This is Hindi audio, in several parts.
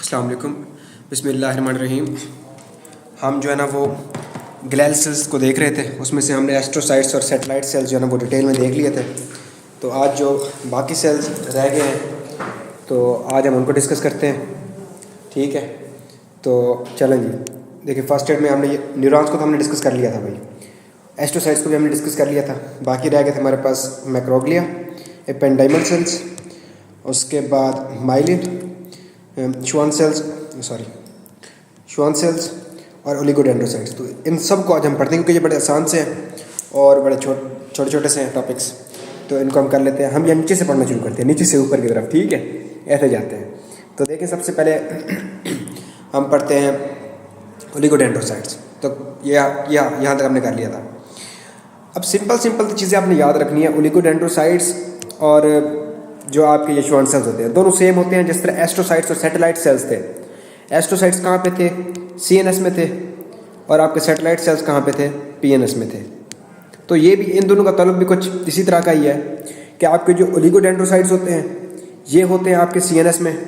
अस्सलाम वालेकुम, बिस्मिल्लाहिर्रहमानिर्रहीम। हम जो है ना वो ग्लैल सेल्स को देख रहे थे, उसमें से हमने एस्ट्रोसाइट्स और सैटेलाइट सेल्स जो है ना वो डिटेल में देख लिए थे। तो आज जो बाकी सेल्स रह गए हैं तो आज हम उनको डिस्कस करते हैं, ठीक है। तो चलें जी, देखिए फर्स्ट एड में हमने ये न्यूरॉन्स को तो हमने डिस्कस कर लिया था भाई, एस्ट्रोसाइट्स को भी हमने डिस्कस कर लिया था। बाकी रह गए थे हमारे पास मैक्रोग्लिया, एपेंडाइमल सेल्स, उसके बाद माइलिन, श्वान सेल्स और ओलिगोडेंड्रोसाइट्स। तो इन सब को आज हम पढ़ते हैं क्योंकि ये बड़े आसान से हैं और बड़े छोटे छोटे से हैं टॉपिक्स। तो इनको हम कर लेते हैं। हम ये नीचे से पढ़ना शुरू करते हैं, नीचे से ऊपर की तरफ, ठीक है, ऐसे जाते हैं। तो देखिए सबसे पहले हम पढ़ते हैं ओलिगोडेंड्रोसाइट्स। तो यहाँ तक हमने कर लिया था। अब सिंपल चीज़ें आपने याद रखनी है। ओलिगोडेंड्रोसाइट्स और जो आपके ये श्वान सेल्स होते हैं दोनों सेम होते हैं। जिस तरह एस्ट्रोसाइट्स और सैटेलाइट सेल्स थे, एस्ट्रोसाइट्स कहाँ पे थे? सीएनएस में थे, और आपके सैटेलाइट सेल्स कहाँ पे थे? पीएनएस में थे। तो ये भी इन दोनों का ताल्लुक भी कुछ इसी तरह का ही है कि आपके जो ओलिगोडेंड्रोसाइट्स होते हैं ये होते हैं आपके सीएनएस में,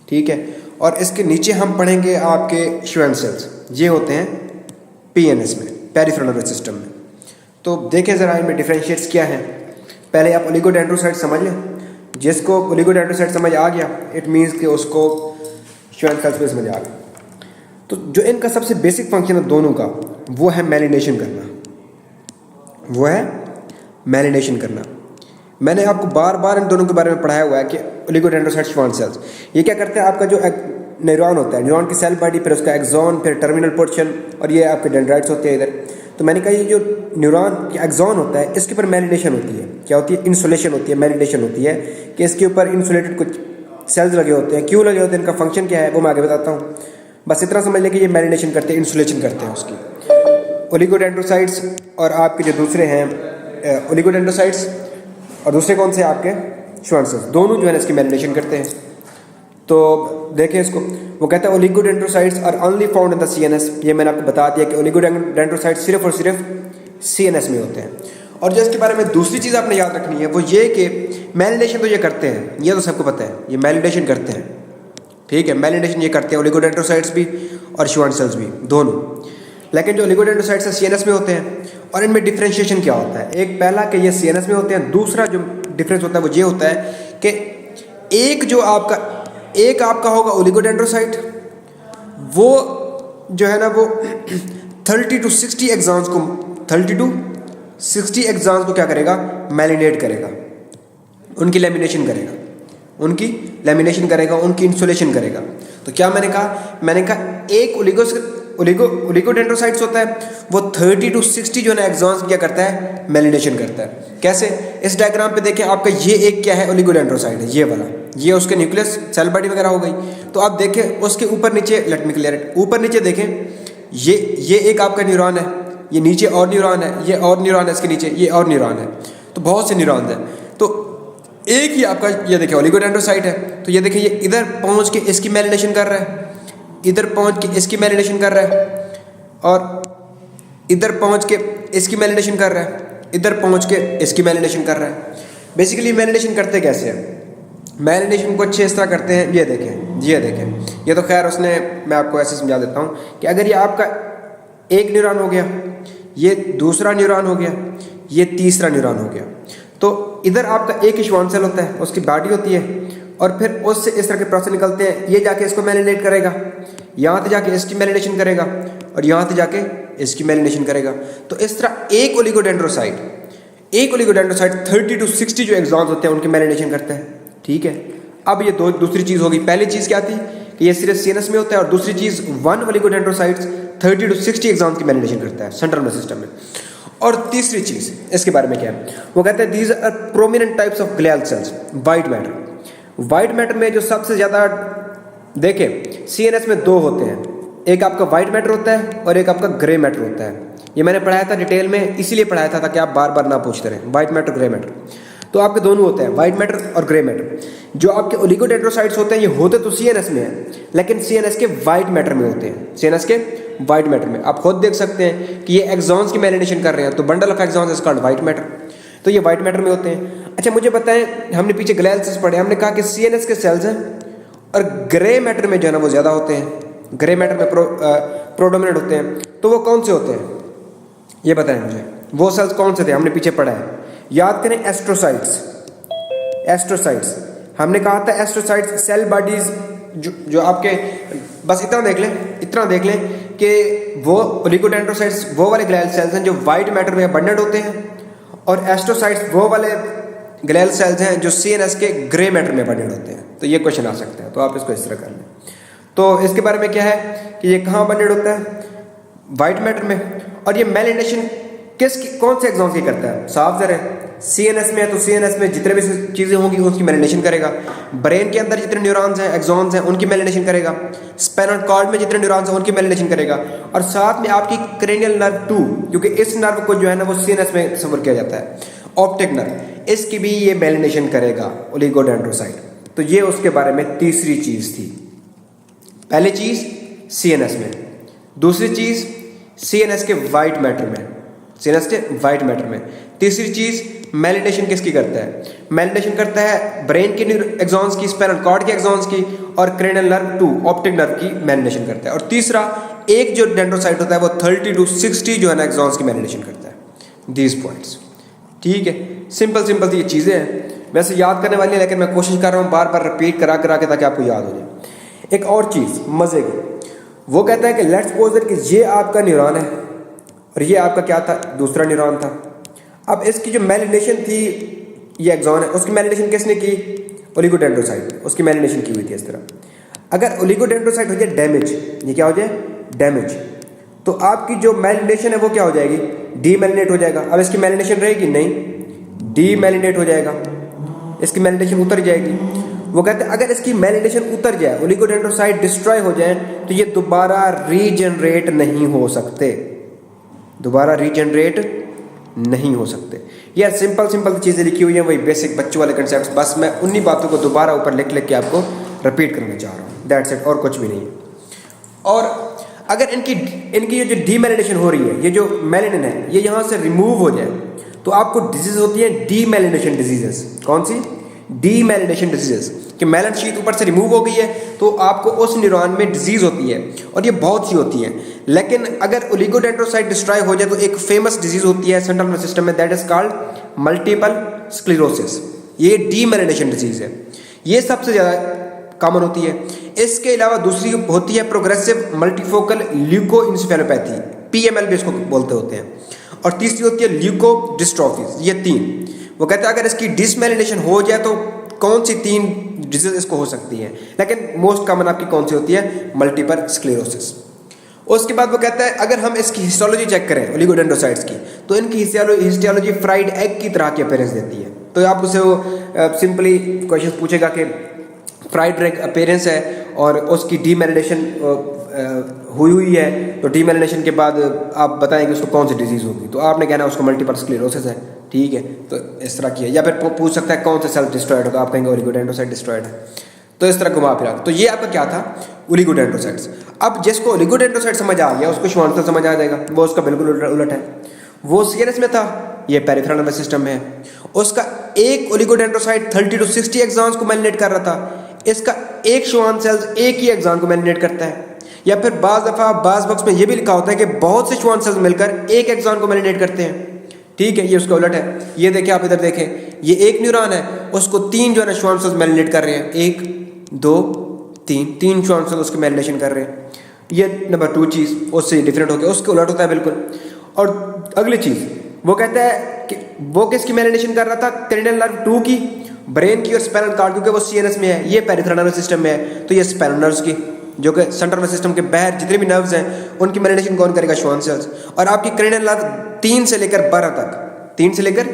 ठीक है, और इसके नीचे हम पढ़ेंगे आपके श्वान सेल्स, ये होते हैं पीएनएस में, पेरिफेरल नर्वस सिस्टम में। तो देखें ज़रा इनमें डिफरेंशिएट्स क्या हैं। पहले आप ओलिगोडेंड्रोसाइट समझ लें। जिसको ओलिगोडेंड्रोसाइट समझ आ गया, इट मीन्स कि उसको श्वान सेल्स भी समझ आ गया। तो जो इनका सबसे बेसिक फंक्शन है दोनों का, वो है मेलिनेशन करना। मैंने आपको बार बार इन दोनों के बारे में पढ़ाया हुआ है कि ओलिगोडेंड्रोसाइट, श्वान सेल्स ये क्या करते हैं? आपका जो न्यूरॉन होता है, न्यूरॉन की सेल बॉडी, फिर उसका एक्सॉन, फिर टर्मिनल पोर्शन, और ये आपके डेंड्राइट्स होते हैं इधर। तो मैंने कहा ये जो न्यूरॉन की एक्सॉन होता है इसके ऊपर मेलिनेशन होती है। क्या होती है? इंसुलेशन होती है, मेलिनेशन होती है कि इसके ऊपर इंसुलेटेड कुछ सेल्स लगे होते हैं। क्यों लगे होते हैं, इनका फंक्शन क्या है, वो मैं आगे बताता हूँ। बस इतना समझ लें कि ये मेलिनेशन करते हैं, इंसुलेशन करते हैं उसकी। ओलिगोडेंड्रोसाइट्स और आपके जो दूसरे हैं ओलिगोडेंड्रोसाइट्स, और दूसरे कौन से आपके श्वान सेल्स, दोनों जो है इसकी मेलिनेशन करते हैं। तो देखें इसको, वो कहता है oligodendrocytes are only found in the CNS. ये मैंने आपको बता दिया कि ओलिगोडेंड्रोसाइट्स सिर्फ और सिर्फ सीएनएस में होते हैं। और जो इसके बारे में दूसरी चीज़ आपने याद रखनी है वो ये कि मेलिनेशन तो ये करते हैं, ये तो सबको पता है, ये मेलिनेशन करते हैं, ठीक है, मेलिनेशन ये करते हैं ओलिगोडेंड्रोसाइट्स भी और श्वान सेल्स भी, दोनों। लेकिन जो ओलिगोडेंड्रोसाइट्स है सीएनएस में होते हैं। और इनमें डिफ्रेंशिएशन क्या होता है? एक पहला कि ये सीएनएस में होते हैं, दूसरा जो डिफरेंस होता है वो ये होता है कि एक आपका होगा ओलिगोडेंड्रोसाइट, वो जो है ना वो 30 to 60 एक्सॉन्स को 30 to 60 एक्सॉन्स को क्या करेगा? मैलिनेट करेगा, उनकी लेमिनेशन करेगा, उनकी इंसुलेशन करेगा। तो क्या मैंने कहा एक ओलिगोडेंड्रोसाइट्स होता है, वो 30 to 60 जो है ना एक्सॉन्स क्या करता है? मैलिनेशन करता है। कैसे? इस डायग्राम पे देखें, आपका ये एक क्या है? ओलिगोडेंड्रोसाइट है, ये वाला, ये उसके न्यूक्लियस सेल बॉडी वगैरह हो गई। तो आप देखें उसके ऊपर नीचे, लेट मी क्लियर इट, ऊपर नीचे देखें, ये एक आपका न्यूरॉन है, ये नीचे और न्यूरॉन है, ये और न्यूरॉन है, इसके नीचे ये और न्यूरॉन है। तो बहुत से न्यूरॉन हैं। तो एक ही आपका ये देखिए ओलिगोडेंड्रोसाइट है। तो ये देखिए ये इधर पहुंच के इसकी मैलिनेशन कर रहा है, इधर पहुंच के इसकी मैलिनेशन कर रहा है, और इधर पहुंच के इसकी मैलिनेशन कर रहा है, इधर पहुंच के इसकी मैलिनेशन कर रहा है। बेसिकली मैलिनेशन करते कैसे हैं? मैलिनेशन को अच्छे इस तरह करते हैं, ये देखें, ये तो खैर उसने, मैं आपको ऐसे समझा देता हूँ कि अगर ये आपका एक न्यूरॉन हो गया, ये दूसरा न्यूरॉन हो गया, ये तीसरा न्यूरॉन हो गया, तो इधर आपका एक ही श्वान सेल होता है, उसकी बॉडी होती है, और फिर उससे इस तरह के प्रोसेस निकलते हैं। ये जाके इसको मैलिनेट करेगा, यहाँ से जाके इसकी मैलिनेशन करेगा, और यहाँ से जाके इसकी मैलिनेशन करेगा। तो इस तरह एक ओलिगोडेंड्रोसाइट 30 to 60 जो एक्सॉन्स होते हैं उनकी मैलिनेशन करता है, ठीक है। अब ये दूसरी चीज़ होगी। पहली चीज़ क्या थी कि ये सिर्फ सीएनएस में होता है, और दूसरी चीज़ वन ओलिगोडेंड्रोसाइट्स 30 to 60 एक्सॉन्स की मैलिनेशन करता है सेंट्रल नर्वस सिस्टम में। और तीसरी चीज़ इसके बारे में क्या है, वो कहते हैं these are prominent types of glial cells, white matter में जो सबसे ज़्यादा देखें सीएनएस में दो होते हैं, एक आपका वाइट मैटर होता है और एक आपका ग्रे मैटर होता है। ये मैंने पढ़ाया था डिटेल में, इसीलिए पढ़ाया था ताकि आप बार बार ना पूछते रहें, वाइट मैटर, ग्रे मैटर। तो आपके दोनों होते हैं, वाइट मैटर और ग्रे मैटर। जो आपके ओलिगोडेंड्रोसाइट्स होते हैं ये होते तो सीएनएस में है, लेकिन सीएनएस के वाइट मैटर में होते हैं, सीएनएस के वाइट मैटर में। आप खुद देख सकते हैं कि ये एक्सॉन्स की मैलिनेशन कर रहे हैं, तो bundle of axons is called white matter. तो ये वाइट मैटर में होते हैं। अच्छा मुझे बताएं, हमने पीछे ग्लियल सेल्स पढ़े, हमने कहा कि सीएनएस के सेल्स हैं और ग्रे मैटर में जो है ना वो ज़्यादा होते हैं, ग्रे मैटर में प्रोडोमिनेट होते हैं। तो वो कौन से होते हैं ये बताएं मुझे, वो सेल्स कौन से थे, हमने पीछे पढ़ा है, याद करें। एस्ट्रोसाइट्स, एस्ट्रोसाइट्स हमने कहा था, एस्ट्रोसाइट्स सेल बॉडीज जो आपके, बस इतना देख लें, इतना देख लें कि वो ओलिगोडेंड्रोसाइट्स वो वाले ग्लैल सेल्स हैं जो वाइट मैटर में अबंडेंट होते हैं, और एस्ट्रोसाइट्स वो वाले ग्लैल सेल्स हैं जो CNS के ग्रे मैटर में अबंडेंट होते हैं। तो ये क्वेश्चन आ सकता है, तो आप इसको इस तरह कर लें। तो इसके बारे में क्या है कि ये कहाँ अबंडेंट होता है, वाइट मैटर में। और ये मेलिनेशन कौन से एग्जॉन्स की करता है, साफ ज़रा है। CNS में है तो CNS में जितने भी चीज़ें होंगी उसकी मेलिनेशन करेगा। ब्रेन के अंदर जितने न्यूरॉन्स हैं, एक्सॉन्स हैं, उनकी मेलिनेशन करेगा। स्पाइनल कॉर्ड में जितने न्यूरॉन्स हैं उनकी मेलिनेशन करेगा। और साथ में आपकी क्रेनियल नर्व 2, क्योंकि इस नर्व को जो है ना वो CNS में तस्वर किया जाता है, ऑप्टिक नर्व, इसकी भी ये मेलिनेशन करेगा ओलिगोडेंड्रोसाइट। तो ये उसके बारे में तीसरी चीज़ थी। पहली चीज़ CNS में, दूसरी चीज़ CNS के वाइट मैटर में, CNS के वाइट मैटर में, तीसरी चीज़ मेलिनेशन किसकी करता है, मेलिनेशन करता है ब्रेन के एक्सॉन्स की, स्पाइनल कॉर्ड के एक्सॉन्स की, और क्रेनियल नर्व 2 ऑप्टिक नर्व की मेलिनेशन करता है। और तीसरा एक जो डेंड्रोसाइट होता है वो 30 to 60 जो है ना एक्सॉन्स की मेलिनेशन करता है। दीज पॉइंट्स, ठीक है, सिंपल सिंपल सी ये चीज़ें हैं, वैसे याद करने वाली है, लेकिन मैं कोशिश कर रहा हूँ बार बार रिपीट करा करा के ताकि आपको याद हो जाए। एक और चीज़ मज़े की, वो कहता है कि लेट्स सपोज दैट कि ये आपका न्यूरॉन है और ये आपका क्या था, दूसरा न्यूरॉन था। अब इसकी जो मेलिनेशन थी, ये एक्सॉन है, उसकी मेलिनेशन किसने की, ओलिगोडेंड्रोसाइट, उसकी मेलिनेशन की हुई थी इस तरह। अगर ओलिगोडेंड्रोसाइट हो जाए डैमेज, ये क्या हो जाए, डैमेज, तो आपकी जो मेलिनेशन है वो क्या हो जाएगी, डीमेलिनेट हो जाएगा। अब इसकी मेलिनेशन रहेगी नहीं, डीमेलिनेट हो जाएगा, इसकी मेलिनेशन उतर जाएगी। वो कहते हैं अगर इसकी मेलिनेशन उतर जाए, ओलिगोडेंड्रोसाइट डिस्ट्रॉय हो जाए, तो ये दोबारा रीजनरेट नहीं हो सकते, दोबारा रीजनरेट नहीं हो सकते। यार सिंपल सिंपल चीज़ें लिखी हुई हैं, वही बेसिक बच्चों वाले कंसेप्ट, बस मैं उन्हीं बातों को दोबारा ऊपर लिख लिख के आपको रिपीट करना चाह रहा हूँ, दैट्स इट, और कुछ भी नहीं है। और अगर इनकी ये जो डीमेलिनेशन हो रही है, ये जो मेलानिन है ये यहाँ से रिमूव हो जाए, तो आपको डिजीज होती है डीमेलिनेशन डिजीजेस। कौन सी, डीमेलिनेशन डिजीजेस, कि मेलन शीट ऊपर से रिमूव हो गई है तो आपको उस न्यूरॉन में डिजीज होती है, और ये बहुत सी होती है। लेकिन अगर ओलिगोडेंड्रोसाइट डिस्ट्रॉय हो जाए तो एक फेमस डिजीज होती है सेंट्रल नर्वस सिस्टम में, that is called multiple sclerosis. ये डीमेलिनेशन डिजीज है, ये सबसे ज़्यादा कॉमन होती है। इसके अलावा दूसरी होती है प्रोग्रेसिव मल्टीफोकल ल्यूकोइंसेफेलोपैथी, PML भी इसको बोलते होते हैं, और तीसरी होती है ल्यूकोडिस्ट्रॉफीज। ये तीन, वो कहते हैं अगर इसकी डिसमेलिनेशन हो जाए तो कौन सी तीन डिजीज इसको हो सकती हैं, लेकिन मोस्ट कॉमन आपकी कौन सी होती है, मल्टीपल स्क्लेरोसिस। उसके बाद वो कहता है अगर हम इसकी हिस्टोलॉजी चेक करें ओलिगोडेंड्रोसाइट्स की, तो इनकी हिस्टोलॉजी फ्राइड एग की तरह की अपीयरेंस देती है। तो आप उसे वो सिंपली क्वेश्चन पूछेगा कि फ्राइड एग अपीयरेंस है और उसकी डीमेलिनेशन हुई है, तो डीमेलिनेशन के बाद आप बताएंगे उसको कौन सी डिजीज़ होगी, तो आपने कहना उसको मल्टीपल स्क्लेरोसिस है, ठीक है। तो इस तरह की है, या फिर पूछ सकता है कौन सा सेल डिस्ट्रॉयड होगा, आप कहेंगे ओलिगोडेंड्रोसाइट डिस्ट्रॉयड है। तो इस तरह घुमा फिरा, तो ये आपका क्या था, ओलिगोडेंड्रोसाइट्स। अब जिसको ओलिगोडेंड्रोसाइट समझ आ गया उसको श्वान सेल समझ आ जाएगा, वो उसका बिल्कुल उलट है। वो CNS में था, ये पेरिफेरल नर्वस सिस्टम में है। उसका एक ओलिगोडेंड्रोसाइट 30 to 60 एक्सॉन्स को मेलिनेट कर रहा था, इसका एक श्वान सेल्स एक ही एक्सॉन को मेलिनेट करता है। या फिर बाज दफ़ा बाज बॉक्स में ये भी लिखा होता है कि बहुत से श्वान सेल्स मिलकर एक एक्सॉन को मेलिनेट करते हैं, ठीक है, ये उसका उलट है। ये देखें, आप इधर देखें, ये एक न्यूरॉन है, उसको तीन जो है ना श्वान सेल्स मेलिनेट कर रहे हैं, 1 2 3, तीन श्वान सेल्स उसके मेलिनेशन कर रहे हैं। ये नंबर 2 चीज़ उससे डिफरेंट हो गया, उसके उलट होता है बिल्कुल। और अगली चीज़ वो कहता है कि वो किसकी मेलिनेशन कर रहा था, क्रेनियल नर्व 2 की, ब्रेन की और स्पाइनल कॉर्ड, क्योंकि वो CNS में है, ये पेरिफेरल नर्वस सिस्टम में है, तो ये स्पाइनल नर्व्स की, जो कि सेंट्रल नर्वस सिस्टम के बाहर जितने भी नर्व्स हैं उनकी मेलिनेशन कौन करेगा, श्वान सेल्स। और आपकी क्रेनियल नर्व 3 से लेकर 12 तक, 3 से लेकर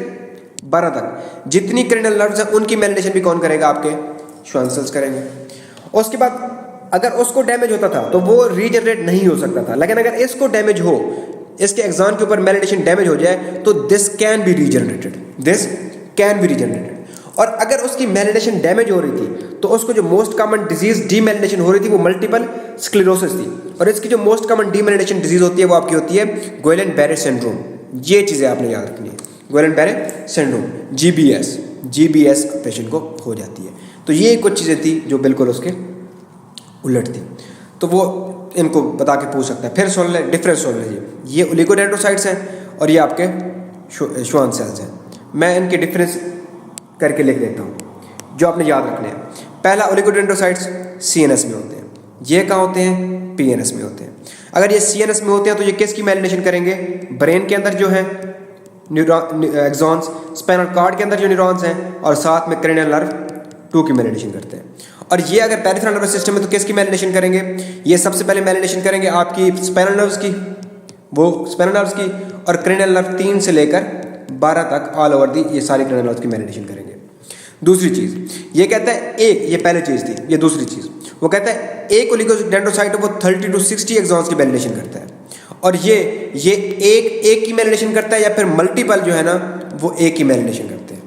12 तक जितनी क्रेनियल नर्व्स हैं उनकी मेलिनेशन भी कौन करेगा, आपके श्वान सेल्स करेंगे। उसके बाद अगर उसको डैमेज होता था तो वो रीजनरेट नहीं हो सकता था, लेकिन अगर इसको डैमेज हो, इसके एक्सॉन के ऊपर मेलिनेशन डैमेज हो जाए, तो this can be regenerated, this can be regenerated. और अगर उसकी मेलिनेशन डैमेज हो रही थी तो उसको जो मोस्ट कॉमन डिजीज डीमेलिनेशन हो रही थी वो मल्टीपल स्क्लेरोसिस थी, और इसकी जो मोस्ट कॉमन डीमेलिनेशन डिजीज होती है वो आपकी होती है गुएलेन-बेरे सिंड्रोम। ये चीज़ें आपने याद रखनी है, गुएलेन-बेरे सिंड्रोम, GBS पेशेंट को हो जाती है। तो ये कुछ चीज़ें थी जो बिल्कुल उसके उलटती। तो वो इनको बता के पूछ सकता है। फिर सुन ले, डिफरेंस सुन लीजिए, ये ओलिगोडेंड्रोसाइट्स हैं और ये आपके श्वान सेल्स हैं। मैं इनके डिफरेंस करके लिख देता हूँ जो आपने याद रखने हैं। पहला, ओलिगोडेंड्रोसाइट्स सीएनएस में होते हैं। ये कहाँ होते हैं? पीएनएस में होते हैं। अगर ये सीएनएस में होते हैं तो ये किसकी मेलिनेशन करेंगे? ब्रेन के अंदर जो है न्यूरॉन एक्सॉन्स, स्पाइनल कॉर्ड के अंदर जो न्यूरॉन्स हैं, और साथ में क्रेनियल नर्व 2 की मेलिनेशन करते हैं। और ये अगर पेरिफेरल नर्वस सिस्टम में तो किसकी मेलिनेशन करेंगे? ये सबसे पहले मेलिनेशन करेंगे आपकी स्पाइनल नर्व्स की, वो स्पाइनल नर्व्स की, और क्रेनियल नर्व 3 से लेकर 12 तक ऑल ओवर दी ये सारी क्रेनियल नर्व्स की मेलिनेशन करेंगे। दूसरी चीज़ ये कहता है एक, ये पहली चीज़ थी, ये दूसरी चीज़ वो कहता है एक ओलिगोडेंड्रोसाइट वो 30 to 60 एक्सॉन्स की मेलिनेशन करता है। और ये एक की मेलिनेशन करता है या फिर मल्टीपल जो है ना वो एक की मेलिनेशन करते हैं।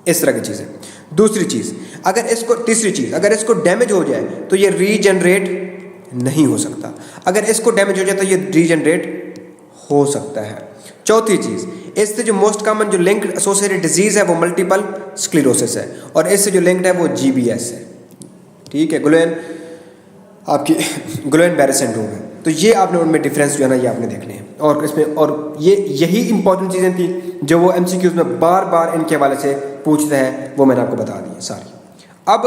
इस तरह की चीज़ है। दूसरी चीज़, अगर इसको, तीसरी चीज़, अगर इसको डैमेज हो जाए तो ये रीजनरेट नहीं हो सकता। अगर इसको डैमेज हो जाए तो ये रीजनरेट हो सकता है। चौथी चीज़, इससे जो मोस्ट कॉमन जो लिंक्ड एसोसिएटेड डिजीज़ है वो मल्टीपल स्क्लेरोसिस है, और इससे जो लिंक्ड है वो जीबीएस है। ठीक है, आपकी गुइलेन बैरे सिंड्रोम है। तो ये आपने उनमें डिफरेंस जो है ना ये आपने देखने हैं। और इसमें और यही इंपॉर्टेंट चीज़ें थी जो वो एमसीक्यूज में बार बार इनके हवाले से पूछते हैं, वो मैंने आपको बता दी है सारी। अब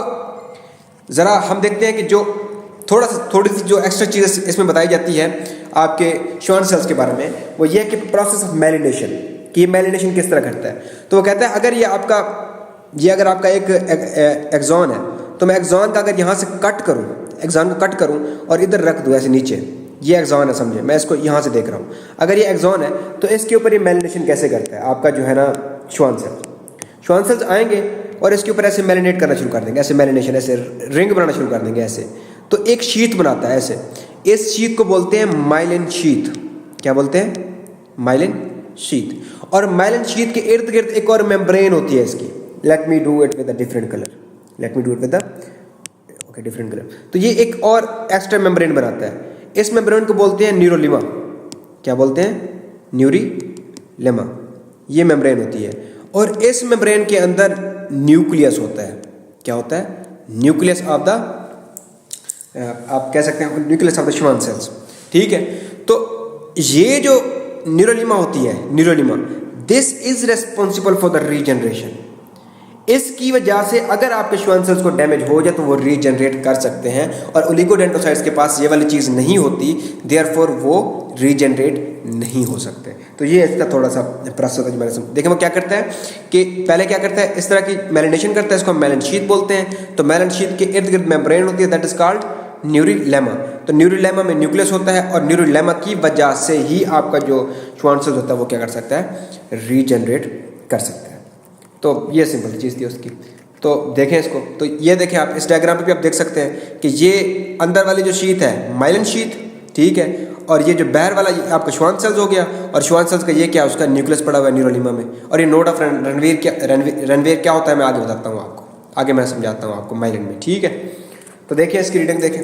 ज़रा हम देखते हैं कि जो थोड़ी सी जो एक्स्ट्रा चीज़ें इसमें बताई जाती है आपके श्वान सेल्स के बारे में, वो ये है कि प्रोसेस ऑफ मेलिनेशन, कि ये मेलिनेशन किस तरह घटता है। तो वो कहता है अगर अगर आपका एक एक्सॉन है तो मैं एक्सॉन का अगर यहाँ से कट करूँ, एक्सॉन को कट करूँ और इधर रख दूँ ऐसे नीचे, ये एक्सॉन है, समझे, मैं इसको यहाँ से देख रहा हूँ। अगर ये एक्सॉन है तो इसके ऊपर ये मेलिनेशन कैसे करता है आपका जो है ना श्वान सेल्स आएंगे और इसके ऊपर ऐसे मेलिनेट करना शुरू कर देंगे, ऐसे मेलिनेशन, ऐसे रिंग बनाना शुरू कर देंगे ऐसे। तो एक शीट बनाता है ऐसे, इस शीट को बोलते हैं माइलिन शीट। क्या बोलते हैं? Myelin sheath. और माइलिन शीट के इर्द गिर्द एक और मेम्ब्रेन होती है इसकी। Let me do it with a different colour, different colour. तो ये एक और एक्स्ट्रा मेम्ब्रेन बनाता है। इस मेम्ब्रेन को बोलते हैं न्यूरोलिमा। क्या बोलते हैं? न्यूरोलिमा। ये मेम्ब्रेन होती है और इस मेम्ब्रेन के अंदर न्यूक्लियस होता है। क्या होता है? न्यूक्लियस ऑफ द, आप कह सकते हैं nucleus of the Schwann cells. ठीक है, तो ये जो न्यूरोलिमा होती है, neurolemma, this is responsible for the regeneration. इसकी वजह से अगर आपके श्वान सेल्स को डैमेज हो जाए तो वो रीजनरेट कर सकते हैं, और ओलिगोडेंड्रोसाइट्स के पास ये वाली चीज़ नहीं होती, देयरफॉर वो रीजनरेट नहीं हो सकते। तो ये इसका थोड़ा सा प्रोसेस है। देखें वो क्या करता है कि पहले क्या करता है, इस तरह की मेलिनेशन करता है, इसको हम मेलिन शीथ बोलते हैं। तो मेलिन शीथ के इर्द गिर्द मेम्ब्रेन होती है, दैट इज कॉल्ड न्यूरोलेमा। तो न्यूरोलेमा में न्यूक्लियस होता है और न्यूरोलेमा की वजह से ही आपका जो श्वान सेल्स होता है वो क्या कर सकता है? रीजनरेट कर सकता है। तो ये सिंपल चीज़ थी उसकी। तो देखें इसको, तो ये देखें आप इस डायग्राम पे भी आप देख सकते हैं कि ये अंदर वाली जो शीट है माइलिन शीट, ठीक है, और ये जो बाहर वाला ये आपका श्वान सेल्स हो गया, और श्वान सेल्स का ये क्या, उसका न्यूक्लियस पड़ा हुआ है न्यूरोलिमा में। और ये नोड ऑफ रणवीर क्या होता है मैं आगे बताता हूँ आपको, आगे मैं समझाता हूँ आपको माइलिन में। ठीक है, तो देखिए इसकी रीडिंग देखें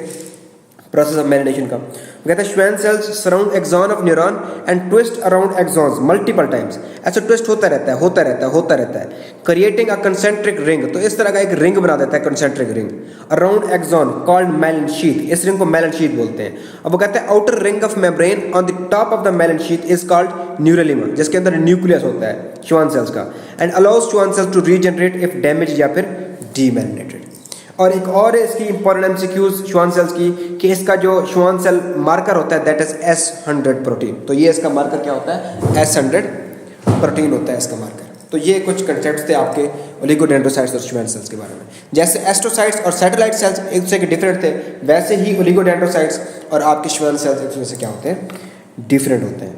प्रोसेस ऑफ मेलिनेशन का। कहता है Schwann cells surround axon of neuron and twist around axons multiple times. ऐसा ट्विस्ट होता रहता है क्रिएटिंग अ कंसेंट्रिक रिंग। तो इस तरह का एक रिंग बना देता है, concentric ring around axon called myelin sheath. इस रिंग को मेलिन शीथ बोलते हैं। अब वो कहता है outer ring of membrane on the top of the myelin sheath is called neurolemma, जिसके अंदर न्यूक्लियस होता है श्वान सेल्स का, and allows Schwann cells to regenerate if damage या फिर डीमेलिनेटेड। और एक और इसकी इंपॉर्टेंट एमसीक्यूज श्वान सेल्स की, कि इसका जो श्वान सेल मार्कर होता है दैट इज S100 प्रोटीन। तो ये इसका मार्कर क्या होता है? S100 प्रोटीन होता है इसका मार्कर। तो ये कुछ कंसेप्ट्स थे आपके ओलिगोडेंड्रोसाइट्स और श्वान सेल्स के बारे में। जैसे एस्ट्रोसाइट्स और सैटेलाइट सेल्स एक दूसरे के डिफरेंट थे, वैसे ही ओलिगोडेंड्रोसाइट्स और आपके श्वान सेल्स एक दूसरे से क्या होते हैं? डिफरेंट होते हैं।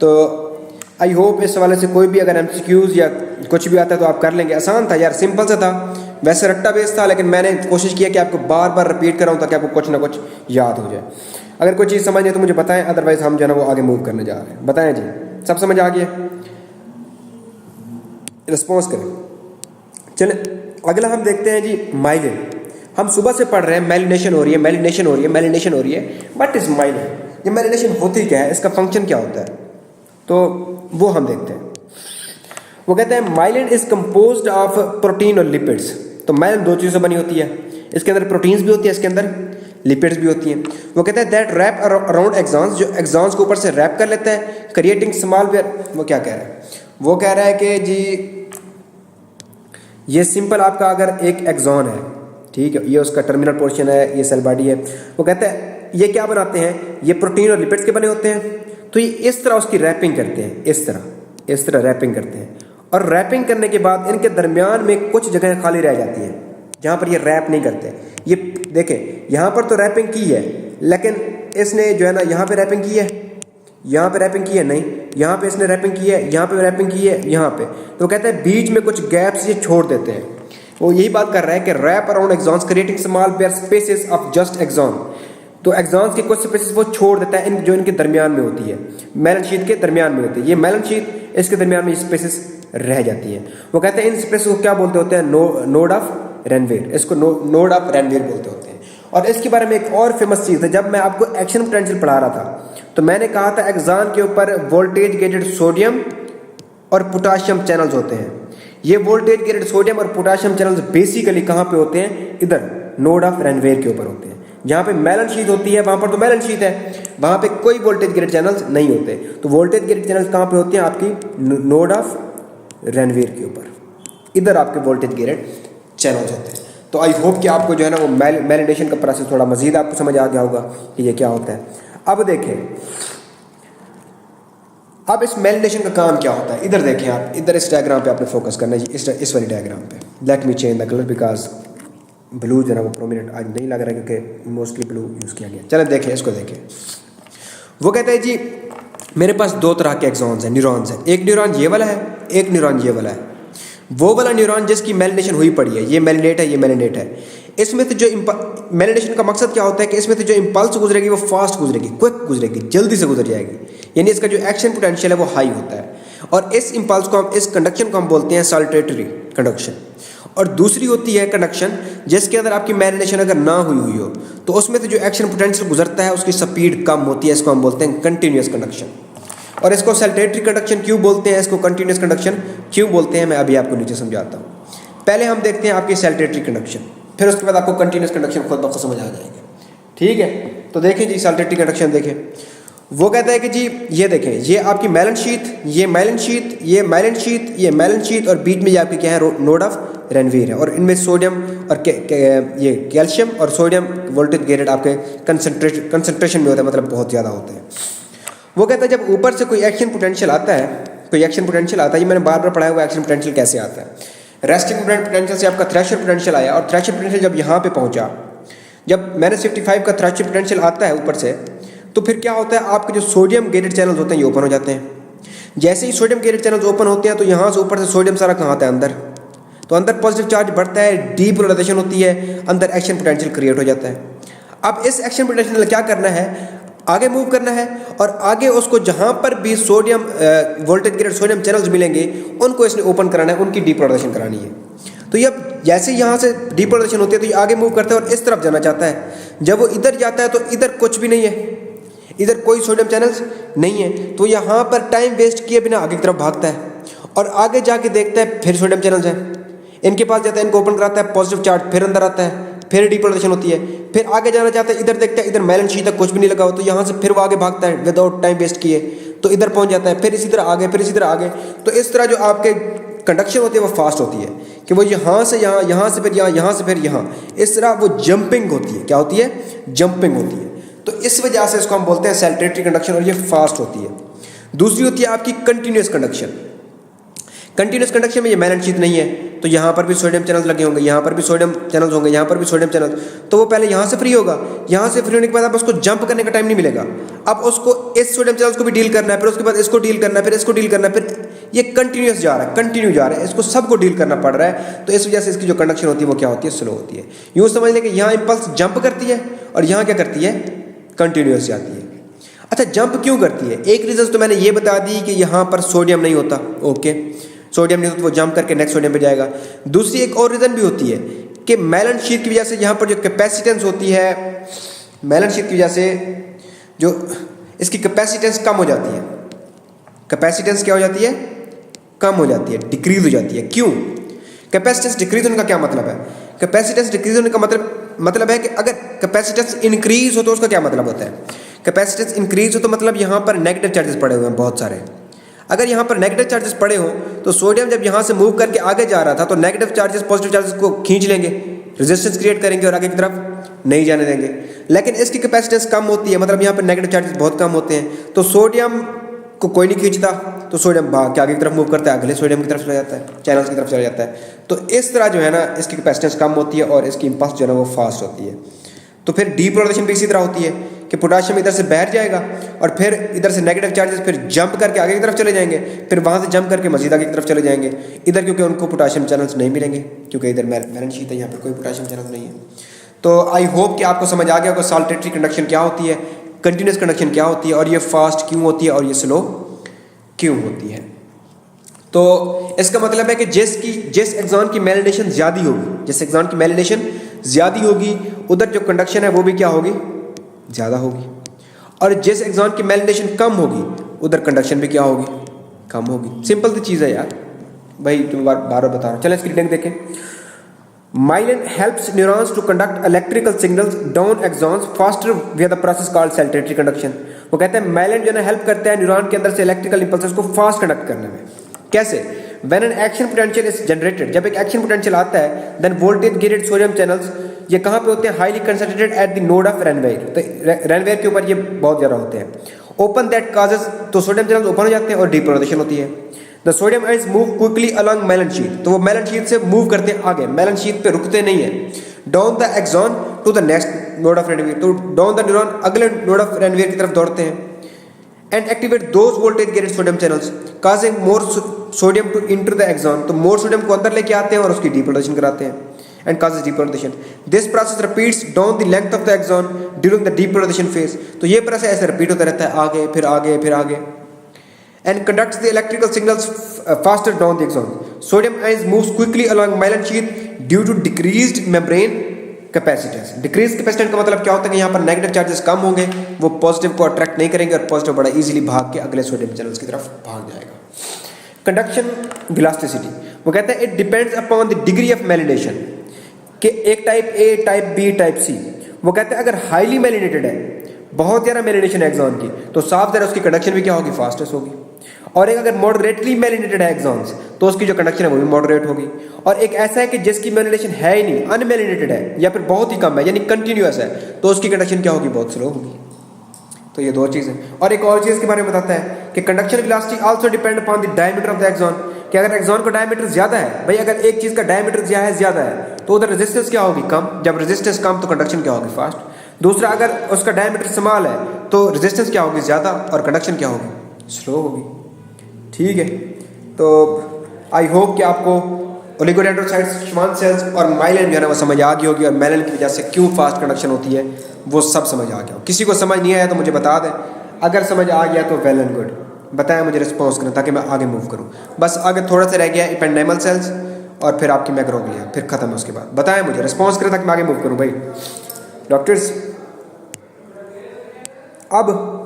तो आई होप इस हवाले से कोई भी अगर एमसीक्यूज या कुछ भी आता है तो आप कर लेंगे। आसान था यार, सिंपल सा था, वैसे रट्टा बेस था, लेकिन मैंने कोशिश किया कि आपको बार बार रिपीट कराऊं ताकि आपको कुछ ना कुछ याद हो जाए। अगर कोई चीज़ समझ नहीं तो मुझे बताएं, अदरवाइज हम जो है ना वो आगे मूव करने जा रहे हैं। बताएं जी, सब समझ आ गया? रिस्पॉन्स करें। चलें अगला हम देखते हैं जी माइलिन। हम सुबह से पढ़ रहे हैं मेलिनेशन हो रही है। What is myelin? ये मेलिनेशन होती क्या है, इसका फंक्शन क्या होता है, तो वो हम देखते हैं। वो कहते हैं myelin is composed of protein और लिपिड्स। तो माइलिन दो चीज़ों से बनी होती है, इसके अंदर प्रोटीन्स भी होती है, इसके अंदर लिपिड्स भी होती हैं। वो कहते हैं दैट रैप अराउंड एक्सॉन्स, जो एक्सॉन्स को ऊपर से रैप कर लेता है, क्रिएटिंग स्मॉल वेयर। वो क्या कह रहा है, वो कह रहा है कि जी ये सिंपल आपका अगर एक एक्सॉन है, ठीक है, ये उसका टर्मिनल पोर्शन है, ये सेल बॉडी है। वो कहते हैं ये क्या बनाते हैं, ये प्रोटीन और लिपिड्स के बने होते हैं। तो ये इस तरह उसकी रैपिंग करते हैं, इस तरह रैपिंग करते हैं। और रैपिंग करने के बाद इनके दरमियान में कुछ जगह खाली रह जाती हैं जहाँ पर ये रैप नहीं करते। ये देखें यहाँ पर तो रैपिंग की है, लेकिन इसने जो है ना यहाँ पे रैपिंग की है, यहाँ पे रैपिंग की है नहीं, यहाँ पे इसने रैपिंग की है, यहाँ पे रैपिंग की है, यहाँ पे। तो कहते हैं बीच में कुछ गैप्स ये छोड़ देते हैं। वो यही बात कर रहा है कि wrap around axons creating small pair spaces of just axon. तो एक्सॉन्स की कुछ स्पेसेस वो छोड़ देता है इन जो इनके दरमियान में होती है, मेलन शीट के दरमियान में होती है। ये मेलन शीट, इसके दरमियान में स्पेसेस रह जाती है। वो कहते हैं इन स्पेसेस को क्या बोलते होते हैं, नोड ऑफ रेनवीर। इसको नोड ऑफ रेनवीर बोलते होते हैं। और इसके बारे में एक और फेमस चीज़ है, जब मैं आपको एक्शन पोटेंशियल पढ़ा रहा था तो मैंने कहा था एक्सॉन के ऊपर वोल्टेज गेटेड सोडियम और पोटाशियम चैनल्स होते हैं। ये वोल्टेज गेटेड सोडियम और पोटाशियम चैनल्स बेसिकली कहाँ पे होते हैं, इधर नोड ऑफ रेनवीर के ऊपर होते हैं। जहाँ पे मेलन शीट होती है वहाँ पर तो मेलन शीट है, वहाँ पे कोई वोल्टेज गेटेड चैनल्स नहीं होते। तो वोल्टेज गेटेड चैनल्स कहाँ पे होते हैं, आपकी नोड ऑफ रेनवीर के ऊपर, इधर आपके वोल्टेज गेटेड चैनल्स होते हैं। तो आई होप कि आपको जो है ना वो मेलिनेशन का प्रोसेस थोड़ा मजीद आपको समझ आ गया होगा कि ये क्या होता है। अब देखें, अब इस मेलिनेशन का काम क्या होता है, इधर देखें आप, इधर इस डायग्राम पे आपने फोकस करना है, इस वाली डायग्राम पे। Let me change the colour because blue जो है ना वो प्रोमिनेंट आज नहीं लग रहा है क्योंकि मोस्टली ब्लू यूज़ किया गया। चलें देखें, इसको देखें। वो कहते हैं जी मेरे पास दो तरह के एक्सॉन्स हैं, न्यूरॉन्स हैं। एक न्यूरॉन ये वाला है, एक न्यूरॉन ये वाला है। वो वाला न्यूरॉन जिसकी मेलिनेशन हुई पड़ी है, ये मेलिनेट है, ये मेलिनेट है। इसमें से जो मेलिनेशन का मकसद क्या होता है कि इसमें से जो इम्पल्स गुजरेगी वो फास्ट गुजरेगी, क्विक गुजरेगी, जल्दी से गुजर जाएगी। यानी इसका जो एक्शन पोटेंशियल है वो हाई होता है। और इस इम्पल्स को हम, इस कंडक्शन को हम बोलते हैं सल्टेटरी कंडक्शन। और दूसरी होती है कंडक्शन जिसके अंदर आपकी मेलिनेशन अगर ना हुई हो तो उसमें से जो एक्शन पोटेंशियल गुजरता है उसकी स्पीड कम होती है। इसको हम बोलते हैं कंटिन्यूस कंडक्शन। और इसको सल्टेटरी कंडक्शन क्यों बोलते हैं, इसको कंटिन्यूस कंडक्शन क्यों बोलते हैं, मैं अभी आपको नीचे समझाता हूँ। पहले हम देखते हैं आपकी सल्टेटरी कंडक्शन, फिर उसके बाद आपको कंटिन्यूस कंडक्शन खुद ब खुद समझ आ जाएगा। ठीक है, तो देखें जी सल्टेटरी कंडक्शन देखें। वो कहता है कि जी ये देखें, ये आपकी मेलन शीट, ये मेलन शीट, ये मेलन शीट, ये मेलन शीट, और बीच में ये आपकी क्या है, नोड ऑफ रेनवीर है। और इनमें सोडियम और ये कैल्शियम और सोडियम वोल्टेज गेटेड आपके कंसंट्रेशन में होता है, मतलब बहुत ज़्यादा होते हैं। वो कहता है जब ऊपर से कोई एक्शन पोटेंशियल आता है, कोई एक्शन पोटेंशियल आता है, ये मैंने बार बार पढ़ाया हुआ एक्शन पोटेंशियल कैसे आता है। रेस्टिंग पोटेंशियल से आपका थ्रेशर पोटेंशियल आया, और थ्रेशर पोटेंशियल जब यहाँ पे पहुँचा, जब -55 का थ्रेशर पोटेंशियल आता है ऊपर से, तो फिर क्या होता है, आपके जो सोडियम गेटेड चैनल्स होते हैं ये ओपन हो जाते हैं। जैसे ही सोडियम गेटेड चैनल्स ओपन होते हैं तो यहाँ से ऊपर से सोडियम सारा कहाँ आता है, अंदर। तो अंदर पॉजिटिव चार्ज बढ़ता है, डीपोलराइजेशन होती है, अंदर एक्शन पोटेंशियल क्रिएट हो जाता है। अब इस एक्शन पोटेंशियल क्या करना है, आगे मूव करना है, और आगे उसको जहाँ पर भी sodium voltage gated sodium channels मिलेंगे उनको इसने ओपन कराना है, उनकी डीपोलराइजेशन करानी है। तो ये जैसे यहाँ से डीपोलराइजेशन होती है तो ये आगे मूव करता है और इस तरफ जाना चाहता है। जब वो इधर जाता है तो इधर कुछ भी नहीं है, इधर कोई सोडियम चैनल्स नहीं है, तो यहाँ पर टाइम वेस्ट किए बिना आगे की तरफ भागता है, और आगे जाके देखता है फिर सोडियम चैनल्स हैं, इनके पास जाता है, इनको ओपन कराता है, पॉजिटिव चार्ज फिर अंदर आता है, फिर डीपोलराइजेशन होती है, फिर आगे जाना चाहता है, इधर देखता है इधर मेलन शीट तक कुछ भी नहीं लगा हो, तो यहाँ से फिर वो आगे भागता है विदाउट टाइम वेस्ट किए, तो इधर पहुँच जाता है, फिर इसी तरह आगे, फिर इसी तरह आगे। तो इस तरह जो आपके कंडक्शन होती है वो फास्ट होती है कि वो यहाँ से यहाँ, यहाँ से फिर यहाँ, यहाँ से फिर यहाँ, इस तरह वो जंपिंग होती है। क्या होती है, जंपिंग होती है। तो इस वजह से इसको हम बोलते हैं सैचुरेटरी कंडक्शन, और ये फास्ट होती है। दूसरी होती है आपकी कंटिन्यूस कंडक्शन। कंटिन्यूस कंडक्शन में ये मेलन शीट नहीं है, तो यहाँ पर भी सोडियम चैनल्स लगे होंगे, यहाँ पर भी सोडियम चैनल्स होंगे, यहाँ पर भी सोडियम चैनल, तो वो पहले यहाँ से फ्री होगा, यहाँ से फ्री होने के बाद अब उसको जंप करने का टाइम नहीं मिलेगा। अब उसको इस सोडियम चैनल्स को भी डील करना है, फिर उसके बाद इसको डील करना है, फिर इसको डील करना है, फिर ये कंटिन्यूस जा रहा है, कंटिन्यू जा रहा है, इसको सबको डील करना पड़ रहा है। तो इस वजह से इसकी जो कंडक्शन होती है वो क्या होती है, स्लो होती है। यूँ समझ लें कि यहाँ इम्पल्स जंप करती है और यहाँ क्या करती है, कंटिन्यूस जाती है। अच्छा, जंप क्यों करती है? एक रीज़न तो मैंने ये बता दी कि यहाँ पर सोडियम नहीं होता, ओके, सोडियम नहीं होता तो वो जंप करके नेक्स्ट सोडियम पे जाएगा। दूसरी एक और रीज़न भी होती है कि मेलन शीट की वजह से यहाँ पर जो कैपेसिटेंस होती है, मेलन शीट की वजह से जो इसकी कैपेसिटेंस कम हो जाती है। कैपेसिटेंस क्या हो जाती है, कम हो जाती है, डिक्रीज हो जाती है। क्यों कैपेसिटेंस डिक्रीज होने का क्या मतलब है? कैपेसिटेंस डिक्रीज होने का मतलब है कि अगर कैपेसिटेंस इंक्रीज हो तो उसका क्या मतलब होता है? कैपेसिटेंस इंक्रीज हो तो मतलब यहाँ पर नेगेटिव चार्जेस पड़े हुए हैं बहुत सारे। अगर यहाँ पर नेगेटिव चार्जेस पड़े हो तो सोडियम जब यहाँ से मूव करके आगे जा रहा था तो नेगेटिव चार्जेस पॉजिटिव चार्जेस को खींच लेंगे, रेजिस्टेंस क्रिएट करेंगे और आगे की तरफ नहीं जाने देंगे। लेकिन इसकी कैपेसिटेंस कम होती है, मतलब यहाँ पर नेगेटिव चार्जेस बहुत कम होते हैं, तो सोडियम को कोई नहीं खींचता, तो सोडियम भाग के आगे की तरफ मूव करता है, अगले सोडियम की तरफ चला जाता है, चैनल्स की तरफ चला जाता है। तो इस तरह जो है ना इसकी कैपेसिटेंस कम होती है और इसकी इंपल्स जो है ना वो फास्ट होती है। तो फिर डीपोलराइजेशन भी इसी तरह होती है कि पोटाशियम इधर से बैठ जाएगा और फिर इधर से नेगेटिव चार्जेस फिर जंप करके आगे की तरफ चले जाएंगे, फिर वहाँ से जंप करके मजीद आगे की तरफ चले जाएंगे इधर, क्योंकि उनको पोटाशियम चैनल्स नहीं मिलेंगे, क्योंकि इधर बैलेंस शीट है, यहाँ पर कोई पोटाशियम चैनल नहीं है। तो आई होप कि आपको समझ आ गया कि सॉल्टेटरी कंडक्शन क्या होती है, कंटिन्यूस कंडक्शन क्या होती है, और ये फास्ट क्यों होती है और ये स्लो क्यों होती है। तो इसका मतलब है कि जिस एक्सॉन की मेलिनेशन ज़्यादा होगी, जिस एक्सॉन की मेलिनेशन ज़्यादा होगी उधर जो कंडक्शन है वो भी क्या होगी, ज़्यादा होगी, और जिस एक्सॉन की मेलिनेशन कम होगी उधर कंडक्शन भी क्या होगी, कम होगी। सिंपल सी चीज़ है यार भाई, तुम बार बार बता रहा हूँ। चलो इसकी डिटेल देखें। Myelin helps neurons to conduct electrical signals down axons faster via the process called saltatory conduction। वो कहते हैं माइलिन जो है हेल्प करता है न्यूरॉन के अंदर से इलेक्ट्रिकल इंपल्सेस को फास्ट कंडक्ट करने में। कैसे? When an action potential is generated, जब एक एक्शन पोटेंशियल आता है, then voltage gated sodium channels ये कहाँ पे होते हैं? Highly concentrated at the node of Ranvier. तो रेनवेयर के ऊपर ये बहुत ज़्यादा होते हैं। ओपन दैट काजेस, तो सोडियम चैनल्स ओपन हो जाते हैं और डीपोलराइजेशन होती है। The sodium ions move quickly along myelin sheath, तो वो माइलिन शीथ से मूव करते हैं आगे, माइलिन शीथ पे रुकते नहीं है। Down the axon to the next node of Ranvier, तो डाउन द न्यूरॉन अगले नोड ऑफ रेनवेयर की तरफ दौड़ते हैं। And activate those voltage gated sodium channels causing more sodium to enter the axon, तो मोर सोडियम को अंदर लेके आते हैं और उसकी डीपोलराइजेशन कराते हैं। And causes depolarization. This process repeats down the length of the axon during the depolarization phase. तो ये प्रोसेस ऐसे रिपीट होता रहता है, आगे फिर आगे फिर आगे। And conducts the electrical signals faster down the axon. Sodium ions moves quickly along myelin sheath due to decreased membrane capacitance. Decreased capacitance का मतलब क्या होता है कि यहाँ पर नेगेटिव चार्जेस कम होंगे, वो पॉजिटिव को अट्रैक्ट नहीं करेंगे और पॉजिटिव बड़ा इजीली भाग के अगले सोडियम चैनल्स की तरफ भाग जाएगा। कंडक्शन इलास्टिसिटी, वो कहता है it depends upon the degree of myelination, कि एक type A, type B, type C. वो कहते हैं अगर हाईली मेलिनेटेड है, बहुत ज़्यादा मेलिनेशन है एक्सॉन की, तो साफ ज़रा उसकी कंडक्शन भी क्या होगी, फास्टेस्ट होगी। और एक अगर मॉडरेटली मेलिनेटेड है एक्सॉन्स, तो उसकी जो कंडक्शन है वो भी मॉडरेट होगी। और एक ऐसा है कि जिसकी मेलिनेशन है ही नहीं, अनमेलिनेटेड है या फिर बहुत ही कम है यानी कंटिन्यूअस है, तो उसकी कंडक्शन क्या होगी, बहुत स्लो होगी। तो ये दो चीज़ें। और एक और चीज़ के बारे में बताता है कि conduction velocity also depend upon the diameter of the axon, कि अगर एक्सॉन का डायमीटर ज़्यादा है, भाई अगर एक चीज़ का डायमीटर ज़्यादा है तो उधर रेजिस्टेंस क्या होगी, कम। जब रेजिस्टेंस कम तो कंडक्शन क्या होगी, फास्ट। दूसरा, अगर उसका डायमीटर स्मॉल है तो रेजिस्टेंस क्या होगी, ज़्यादा, और कंडक्शन क्या होगी, स्लो होगी। ठीक है, तो आई होप कि आपको ओलिगोडेंड्रोसाइट्स, श्वान सेल्स और माइलिन जो है ना वो समझ आ गई होगी, और माइलिन की वजह से क्यों फास्ट कंडक्शन होती है वो सब समझ आ गया हो। किसी को समझ नहीं आया तो मुझे बता दें, अगर समझ आ गया तो वेल एंड गुड, बताएं मुझे, रिस्पॉन्स करें ताकि मैं आगे मूव करूं। बस आगे थोड़ा सा रह गया एपेंडाइमल सेल्स और फिर आपकी मैक्रोग्लिया, फिर खत्म है उसके बाद। बताएं मुझे, रिस्पॉन्स करें ताकि मैं आगे मूव करूं भाई डॉक्टर्स। अब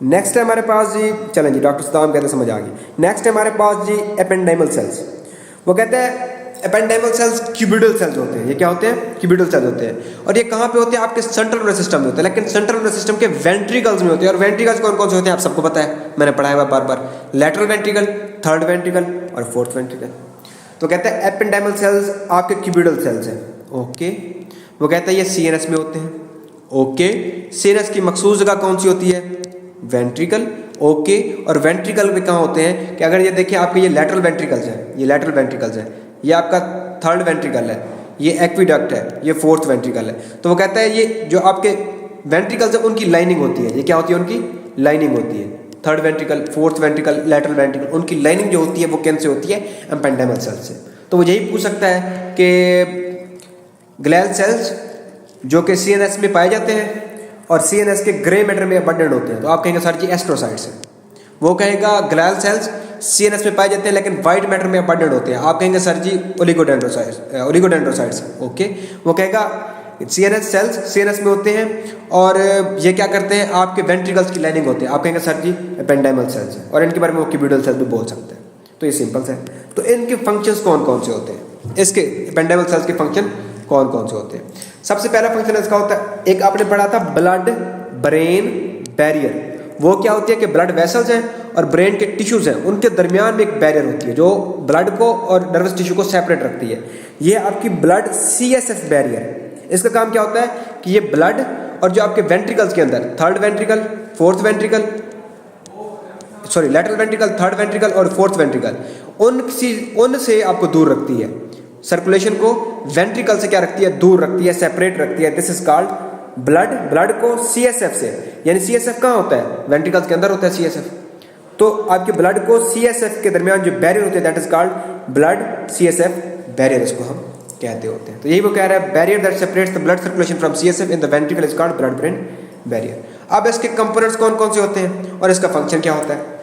नेक्स्ट है हमारे पास जी, चलें जी, डॉक्टर सदाम कहते समझ आ गई। नेक्स्ट है हमारे पास जी एपेंडाइमल सेल्स। वो कहते हैं एपेंडाइमल सेल्स क्यूबिडल सेल्स होते हैं। ये क्या होते हैं, क्यूबिडल सेल्स होते हैं। और ये कहाँ पे होते हैं, आपके सेंट्रल नर्वस सिस्टम में होते हैं, लेकिन सेंट्रल नर्वस सिस्टम के वेंट्रिकल्स में होते हैं। और वेंट्रिकल्स कौन कौन से होते हैं आप सबको पता है, मैंने पढ़ाया हुआ बार बार, लेटरल वेंट्रिकल, थर्ड वेंट्रिकल और फोर्थ वेंट्रिकल। तो कहते हैं एपेंडाइमल सेल्स आपके क्यूबिडल सेल्स हैं। ओके, वो कहते हैं ये सीएनएस में होते हैं। ओके, सीएनएस की मखसूस जगह कौन सी होती है, वेंट्रिकल। ओके, और वेंट्रिकल में कहाँ होते हैं कि अगर ये देखिए आपके ये लेटरल वेंट्रिकल्स है, ये लेटरल वेंट्रिकल्स है, ये आपका थर्ड वेंट्रिकल है, ये एक्विडक्ट है, ये फोर्थ वेंट्रिकल है। तो वो कहता है ये जो आपके वेंट्रिकल्स है उनकी लाइनिंग होती है। ये क्या होती है, उनकी लाइनिंग होती है। Third ventricle, fourth ventricle, lateral ventricle, उनकी लाइनिंग जो होती है वो किन से होती है, एपेंडाइमल सेल्स से। तो वो यही पूछ सकता है कि ग्लियल सेल्स जो कि सीएनएस में पाए जाते हैं और सीएनएस के ग्रे मैटर में अबंडेंट होते हैं, तो आप कहेंगे सर जी एस्ट्रोसाइट्स है। वो कहेगा ग्लियल सेल्स सीएनएस में पाए जाते हैं लेकिन वाइट मैटर में अबंडेंट होते हैं, आप कहेंगे सर जी ओलिगोडेंड्रोसाइट्स। ओके, वो कहेगा सीएनएस सेल्स सीएनएस में होते हैं और ये क्या करते हैं, आपके वेंट्रिकल्स की लाइनिंग होते हैं, आप कहेंगे सर जी एपेंडाइमल सेल्स है। और इनके बारे में वो क्यूबिडल सेल्स भी बोल सकते हैं। तो ये सिंपल है। तो इनके फंक्शंस कौन कौन से होते हैं, इसके एपेंडाइमल सेल्स के फंक्शन कौन कौन से होते हैं? सबसे पहला फंक्शन इसका होता है, एक आपने पढ़ा था ब्लड ब्रेन बैरियर। वो क्या होती है कि ब्लड वेसल्स हैं और ब्रेन के टिश्यूज हैं, उनके दरमियान में एक बैरियर होती है जो ब्लड को और नर्वस टिश्यू को सेपरेट रखती है। ये आपकी ब्लड CSF बैरियर। इसका काम क्या होता है कि ये ब्लड और जो आपके वेंट्रिकल्स के अंदर third ventricle, fourth ventricle, sorry lateral ventricle, third ventricle और फोर्थ वेंट्रिकल, उनसे आपको दूर रखती है। सर्कुलेशन को वेंट्रिकल से क्या रखती है? दूर रखती है, सेपरेट रखती है। दिस इज कॉल्ड ब्लड को CSF से, यानी CSF कहाँ होता है? वेंट्रिकल्स के अंदर होता है CSF। तो आपके ब्लड को CSF के दरमियान जो बैरियर होते हैं that is called blood CSF barrier, इसको हम कहते होते हैं। तो यही वो कह रहा है, barrier that separates the blood circulation from CSF in the ventricle is called blood brain barrier. अब इसके कंपोनेंट्स कौन कौन से होते हैं और इसका फंक्शन क्या होता है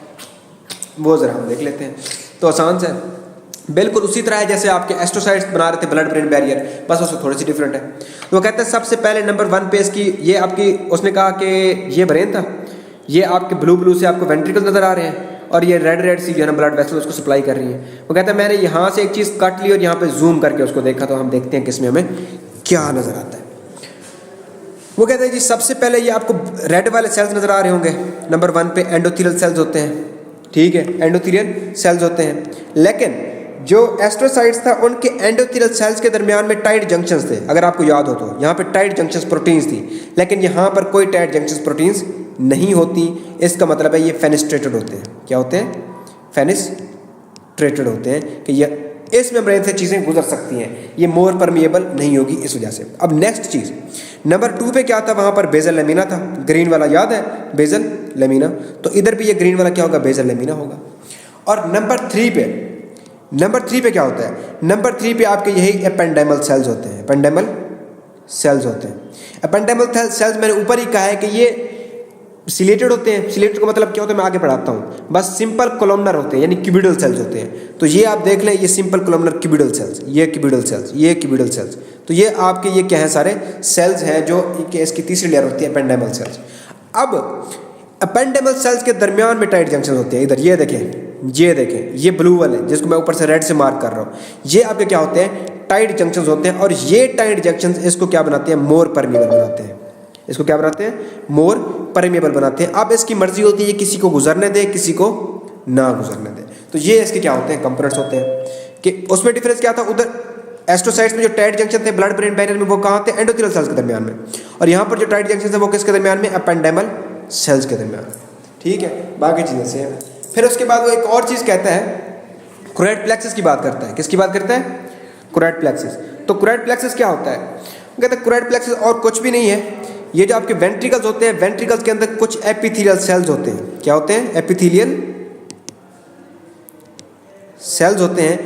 वो जरा हम देख लेते हैं। तो आसान से बिल्कुल उसी तरह है जैसे आपके एस्ट्रोसाइट्स बना रहे थे ब्लड ब्रेन बैरियर, बस उससे थोड़ी सी डिफरेंट है। तो वो कहते हैं सबसे पहले नंबर 1 पे इसकी ये आपकी, उसने कहा कि ये ब्रेन था, ये आपके ब्लू से आपको वेंट्रिकल नजर आ रहे हैं और ये रेड सी जो है ना ब्लड वेसल उसको सप्लाई कर रही है। वो कहता है मैंने यहाँ से एक चीज़ कट ली और यहाँ पे जूम करके उसको देखा, तो हम देखते हैं किसमें हमें क्या नजर आता है। वो कहते हैं जी सबसे पहले ये आपको रेड वाले सेल्स नजर आ रहे होंगे नंबर 1 पे, एंडोथेलियल सेल्स होते हैं, ठीक है, एंडोथेलियल सेल्स होते हैं। लेकिन जो एस्ट्रोसाइट्स था उनके एंडोथेलियल सेल्स के दरमियान में टाइट जंक्शंस थे, अगर आपको याद हो तो यहाँ पे टाइट जंक्शंस प्रोटीन्स थी, लेकिन यहाँ पर कोई टाइट जंक्शंस प्रोटीन्स नहीं होती। इसका मतलब है ये फेनिस्ट्रेटेड होते हैं। क्या होते हैं? फेनिस्ट्रेटेड होते हैं कि ये इस मेम्ब्रेन से चीज़ें गुजर सकती हैं, ये मोर परमिएबल नहीं होगी इस वजह से। अब नेक्स्ट चीज़ नंबर 2 पे क्या था? वहाँ पर बेजल लेमिना था, ग्रीन वाला याद है, बेजल लेमिना। तो इधर भी ये ग्रीन वाला क्या होगा? बेजल लेमिना होगा। और नंबर 3 पे क्या होता है? नंबर 3 पे आपके यही एपेंडाइमल सेल्स होते हैं, एपेंडाइमल सेल्स होते हैं। एपेंडाइमल सेल्स मैंने ऊपर ही कहा है कि ये सिलेटेड होते हैं। सिलेटेड का मतलब क्या होता है मैं आगे पढ़ाता हूँ। बस सिंपल कोलमनर होते हैं, यानी क्यूबिडल सेल्स होते हैं। तो ये आप देख लें, ये सिंपल कोलमनर क्यूबिडल सेल्स, ये क्यूबिडल सेल्स, ये क्यूबिडल सेल्स। तो ये आपके ये क्या है? सारे सेल्स हैं जो कि इसकी तीसरी लेयर होती है एपेंडाइमल सेल्स। अब एपेंडाइमल सेल्स के दरमियान में टाइट जंक्शन होते हैं। इधर ये देखें, ये ब्लू वाले जिसको मैं ऊपर से रेड से मार्क कर रहा हूँ, ये आपके क्या होते हैं? टाइट जंक्शंस होते हैं। और ये टाइट जंक्शंस इसको क्या बनाते हैं? मोर परमिएबल बनाते हैं। इसको क्या बनाते हैं? मोर परमिएबल बनाते हैं। अब इसकी मर्जी होती है किसी को गुजरने दे, किसी को ना गुजरने दे। तो ये इसके क्या होते हैं? कंपोनेंट्स होते हैं। कि उसमें डिफरेंस क्या था? उधर एस्ट्रोसाइट्स में जो टाइट जंक्शन थे ब्लड ब्रेन बैरियर में, वो कहाँ थे? एंडोथेलियल सेल्स के दरमियान में। और यहाँ पर जो टाइट जंक्शन है वो किसके दरमियान में? एपेंडाइमल सेल्स के दरमियान। ठीक है, बाकी चीज़ें सेम है। फिर उसके बाद वो एक और चीज़ कहता है, क्रोएट प्लेक्सस की बात करता है। किसकी बात करता है? क्रोएट प्लेक्सस। तो क्रोएट प्लेक्सस क्या होता है? कहते हैं क्रोएट प्लेक्सस और कुछ भी नहीं है, ये जो आपके वेंट्रिकल्स होते हैं, वेंट्रिकल्स के अंदर कुछ एपिथेलियल सेल्स होते हैं। क्या होते हैं? एपिथेलियल सेल्स होते हैं।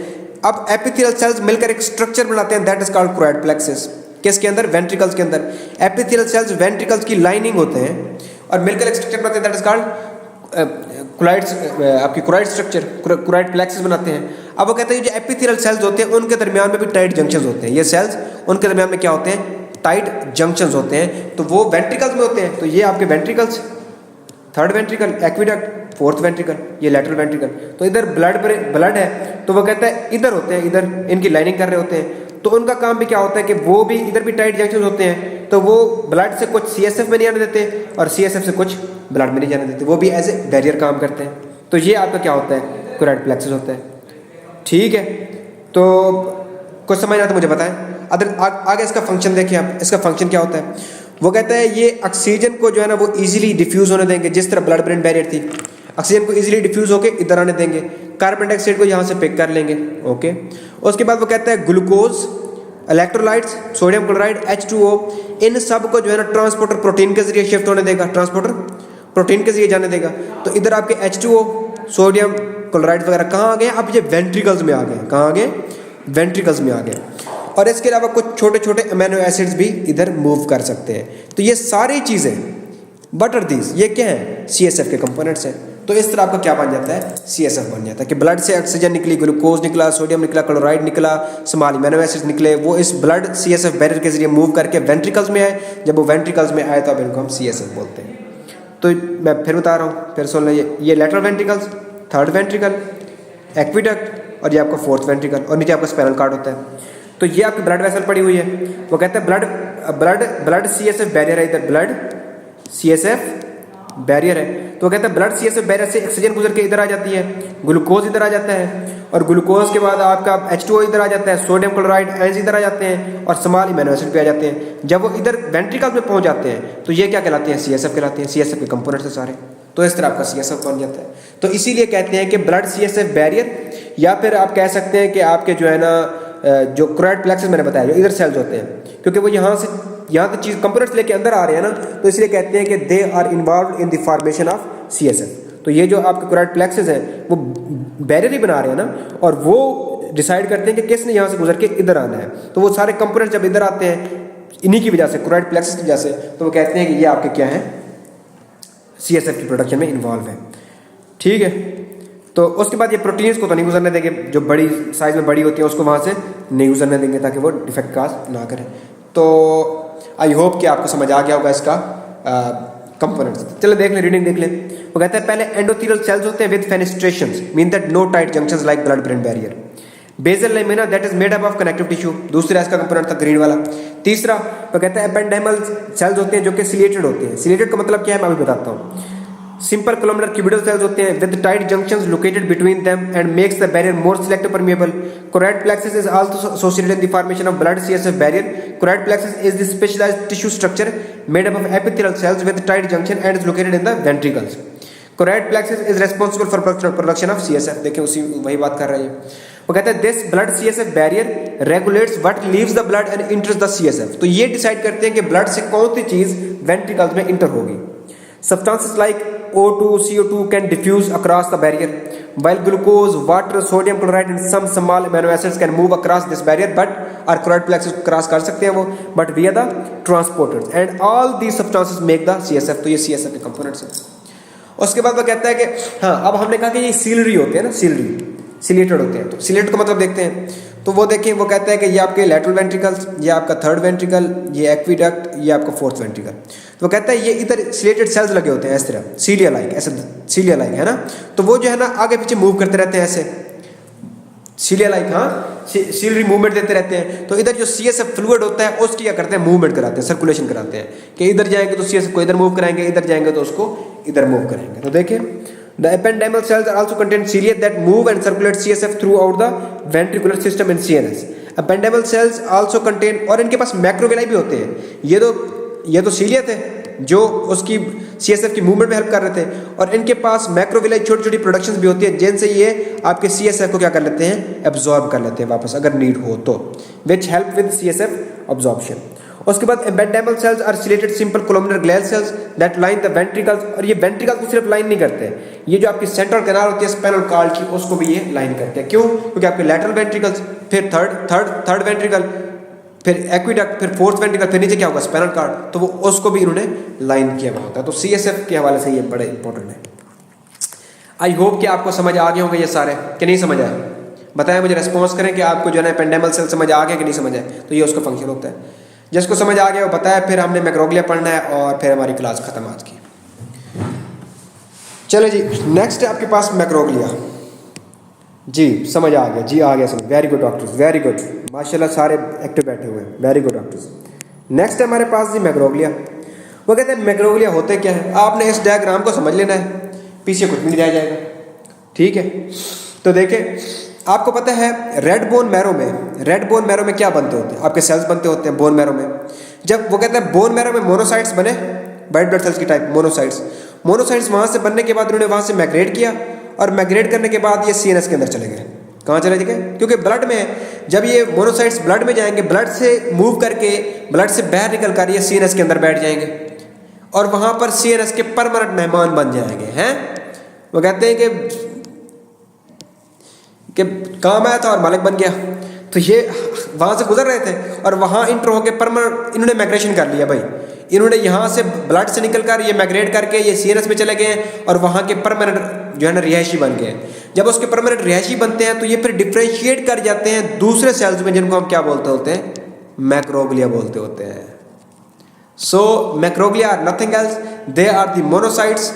अब एपिथेलियल सेल्स मिलकर एक स्ट्रक्चर बनाते हैं, दैट इज कॉल्ड क्रोएट प्लेक्सस। किसके अंदर? वेंट्रिकल्स के अंदर। एपिथेलियल सेल्स वेंट्रिकल्स की लाइनिंग होते हैं और मिलकर एक स्ट्रक्चर बनाते हैं, दैट इज कॉल्ड क्रोएट्स, आपकी क्रोएट स्ट्रक्चर, क्रोएट प्लेक्सस बनाते हैं। अब वो कहते हैं जो एपिथेलियल सेल्स होते हैं उनके दरमियान में भी टाइट जंक्शंस होते हैं। ये सेल्स उनके दरमियान में क्या होते हैं? टाइट जंक्शंस होते हैं। तो वो वेंट्रिकल्स में होते हैं। तो ये आपके ventricles, third ventricle, aqueduct, fourth ventricle, ये लेटरल वेंट्रिकल। तो इधर ब्लड है, तो वो कहता है इधर होते हैं, इधर इनकी लाइनिंग कर रहे होते हैं। तो उनका काम भी क्या होता है कि वो भी इधर भी टाइट जंक्शंस होते हैं। तो वो ब्लड से कुछ CSF में नहीं आने देते और CSF से कुछ ब्लड में नहीं जाने देते, वो भी एज ए बैरियर काम करते हैं। तो ये आपका क्या होता है? क्रोएट प्लेक्सस होता है। ठीक है, तो कुछ समझ आता मुझे बताएं। आगे इसका फंक्शन देखिए आप, इसका फंक्शन क्या होता है? वो कहता है ये ऑक्सीजन को जो है ना वो इजीली डिफ्यूज होने देंगे, जिस तरह ब्लड ब्रेन बैरियर थी, ऑक्सीजन को इजीली डिफ्यूज होकर इधर आने देंगे, कार्बन डाइऑक्साइड को यहाँ से पिक कर लेंगे। ओके, उसके बाद वो कहता है glucose, electrolytes, sodium chloride, H2O, इन सब को जो है ना ट्रांसपोर्टर प्रोटीन के जरिए शिफ्ट होने देगा, ट्रांसपोर्टर प्रोटीन के जरिए जाने देगा। तो इधर आपके H2O, सोडियम क्लोराइड वगैरह कहाँ आ गए? अब ये वेंट्रिकल्स में आ गए। कहाँ आ गए? वेंट्रिकल्स में आ गए। और इसके अलावा कुछ छोटे छोटे अमीनो एसिड्स भी इधर मूव कर सकते हैं। तो ये सारी चीज़ें व्हाट आर दीज? ये क्या है? CSF के कंपोनेंट्स हैं। तो इस तरह आपका क्या बन जाता है? CSF बन जाता है कि ब्लड से ऑक्सीजन निकली, ग्लूकोज निकला, सोडियम निकला, क्लोराइड निकला, स्मॉल अमीनो एसिड्स निकले, वो इस ब्लड CSF बैरियर के जरिए मूव करके वेंट्रिकल्स में आए। जब वो वेंट्रिकल्स में आए तो अब इनको हम CSF बोलते हैं। तो मैं फिर बता रहा हूँ, फिर सुन लीजिए, ये lateral ventricles, third ventricle, aqueduct, और ये आपका फोर्थ वेंट्रिकल, और नीचे आपका स्पाइनल कॉर्ड होता है। तो ये आपकी ब्लड वेसल पड़ी हुई है। वो कहते हैं ब्लड CSF बैरियर है, इधर ब्लड CSF बैरियर है। तो वो कहते हैं ब्लड CSF बैरियर से ऑक्सीजन गुजर के इधर आ जाती है, ग्लूकोज इधर आ जाता है, और ग्लूकोज के बाद आपका H2O इधर आ जाता है, सोडियम क्लोराइड आयंस इधर आ जाते हैं, और स्मॉल अमीनो एसिड पे आ जाते हैं। जब वो इधर वेंट्रिकल में पहुंच जाते हैं तो ये क्या कहलाते हैं? CSF कहलाते हैं। CSF के कंपोनेंट्स है सारे। तो इस तरह आपका CSF बन जाता है। तो इसीलिए कहते हैं कि ब्लड CSF बैरियर, या फिर आप कह सकते हैं कि आपके जो है ना जो क्रोएड प्लेक्सस मैंने बताया, जो इधर सेल्स होते हैं, क्योंकि वो यहाँ तक चीज कंपोनेंट्स लेके अंदर आ रहे हैं ना, तो इसलिए कहते हैं कि they are involve in the formation of CSF। तो ये जो आपके क्रोएड प्लेक्सस हैं वो बैरियर ही बना रहे हैं ना, और वो डिसाइड करते हैं कि किसने यहाँ से गुजर के इधर आना है। तो वो सारे कंपोनेंट्स जब इधर आते हैं इन्हीं की वजह से, क्रोएड प्लेक्सस की वजह से, तो वो कहते हैं कि ये आपके क्या है? CSF की प्रोडक्शन में इन्वॉल्व है। ठीक है, तो उसके बाद ये प्रोटीन्स को तो नहीं गुजरने देंगे, जो बड़ी साइज में बड़ी होती है उसको वहाँ से नहीं गुजरने देंगे ताकि वो डिफेक्ट काज ना करें। तो आई होप कि आपको समझ आ गया होगा इसका कंपोनेंट्स। चलो देख लें, रीडिंग देख लें। वो कहता है पहले एंडोथेलियल सेल्स होते हैं with fenestrations, mean that no tight junctions like blood brain barrier. Basal lamina that is made up of connective tissue, दूसरा इसका कंपोनेंट था ग्रीन वाला। तीसरा वो कहता है एपेंडाइमल सेल्स होते हैं जो कि सिलेटेड होते हैं। सिलेटेड का मतलब क्या है मैं अभी बताता हूँ। सिंपल कोलमनर क्यूबिडल सेल्स होते हैं with tight junctions located between them and makes the barrier more selective permeable. Choroid plexus is also associated in the formation of blood CSF barrier. Choroid plexus is the specialised tissue structure made up of epithelial cells with tight junction and is located in the ventricles. Choroid plexus is responsible for production of CSF। देखिए उसी वही बात कर रहे हैं। वो कहते हैं this blood CSF barrier regulates what leaves the blood and enters the CSF। तो ये डिसाइड करते हैं कि ब्लड से कौन सी चीज वेंट्रिकल्स में इंटर होगी। Substances like O2, CO2 can diffuse across the barrier, while glucose, water, sodium chloride and some small amino acids can move across this barrier, but our choroid plexus cross कर सकते हैं वो, but via the transporters, and all these substances make the CSF। तो ये CSF के components हैं। उसके बाद वो कहता है कि हाँ, अब हमने कहा कि ये सीलरी होते हैं ना, सिलेटेड होते हैं। तो सिलेटेड का मतलब देखते हैं, तो वो देखिए वो कहता है कि ये आपके लैटरल वेंट्रिकल्स, ये आपका थर्ड वेंट्रिकल, ये एक्विडक्ट, ये आपका फोर्थ वेंट्रिकल। तो वो कहता है ये इधर सिलेटेड सेल्स लगे होते हैं इस तरह, सीलिया लाइक, ऐसे सीलिया लाइक है ना। तो वो जो है ना आगे पीछे मूव करते रहते हैं ऐसे, सीलिया लाइक, हाँ सीलरी मूवमेंट देते रहते हैं। तो इधर जो CSF फ्लूइड होता है उसकी क्या करते हैं? मूवमेंट कराते हैं, सर्कुलेशन कराते हैं, कि इधर जाएंगे तो CSF को इधर मूव कराएंगे, इधर जाएंगे तो उसको इधर मूव करेंगे। तो देखिए the ependymal cells also contain cilia that move and circulate CSF throughout the ventricular system in CNS. Ependymal cells also contain, और इनके पास मैक्रोविलाई भी होते हैं। ये तो सीलिया थे जो उसकी CSF की मूवमेंट में हेल्प कर रहे थे, और इनके पास मैक्रोविलाई छोटी छोटी प्रोडक्शंस भी होती है जिनसे ये आपके CSF को क्या कर लेते हैं? एब्जॉर्ब कर लेते हैं वापस अगर नीड हो तो, which help with CSF absorption. उसके बाद ependymal cells are ciliated simple columnar gland cells that line the ventricles, और ये वेंट्रिकल को सिर्फ लाइन नहीं करते, ये जो आपकी सेंट्रल कैनाल होती है स्पाइनल कॉर्ड की उसको भी ये लाइन करते हैं। क्यों? क्योंकि आपके लैटरल वेंट्रिकल्स, फिर थर्ड वेंट्रिकल, फिर एक्विडक्ट, फिर फोर्थ वेंट्रिकल, फिर नीचे क्या होगा? Spinal cord. तो वो उसको भी इन्होंने लाइन किया हुआ होता है। तो CSF के हवाले से ये बड़े इंपॉर्टेंट है। आई होप कि आपको समझ आ गए होंगे ये सारे, कि नहीं समझ आए? बताएं मुझे, रेस्पॉन्स करें कि आपको जो है एपेंडाइमल सेल समझ आ गया कि नहीं समझ आए। तो ये उसका फंक्शन होता है। जिसको समझ आ गया वो बताया, फिर हमने मैक्रोग्लिया पढ़ना है और फिर हमारी क्लास खत्म आज की। चलो जी, नेक्स्ट है आपके पास मैक्रोग्लिया। जी समझ आ गया, जी आ गया समझ। Very good doctors, very good, माशाल्लाह सारे एक्टिव बैठे हुए हैं, वेरी गुड डॉक्टर्स। नेक्स्ट है हमारे पास जी मैक्रोग्लिया। वो कहते हैं मैक्रोग्लिया होते क्या है? आपने इस डायग्राम को समझ लेना है, पीछे कुछ भी नहीं रह जाएगा। ठीक है, तो देखें, आपको पता है रेड बोन मैरो में क्या बनते होते हैं? आपके सेल्स बनते होते हैं बोन मैरो में। जब वो कहते हैं बोन मैरो में मोनोसाइट्स बने, वाइट ब्लड सेल्स की टाइप मोनोसाइट्स वहां से बनने के बाद उन्होंने वहां से माइग्रेट किया, और माइग्रेट करने के बाद ये CNS के अंदर चले गए। कहाँ चले गए? क्योंकि ब्लड में है। जब ये मोनोसाइट्स ब्लड में जाएंगे, ब्लड से मूव करके ब्लड से बाहर निकल कर ये CNS के अंदर बैठ जाएंगे, और वहां पर CNS के परमानेंट मेहमान बन जाएंगे हैं। वो कहते हैं कि काम आया था और मालिक बन गया। तो ये वहां से गुजर रहे थे और वहां इंटर होकर परमानेंट इन्होंने माइग्रेशन कर लिया भाई। इन्होंने यहाँ से ब्लड से निकल कर ये माइग्रेट करके ये CNS में चले गए और वहाँ के परमानेंट जो है ना रिहायशी बन गए। जब उसके परमानेंट रिहायशी बनते हैं तो ये फिर डिफ्रेंशिएट कर जाते हैं दूसरे सेल्स में, जिनको हम क्या बोलते होते हैं? मैक्रोग्लिया बोलते होते हैं। So macroglia are nothing else, they are the monocytes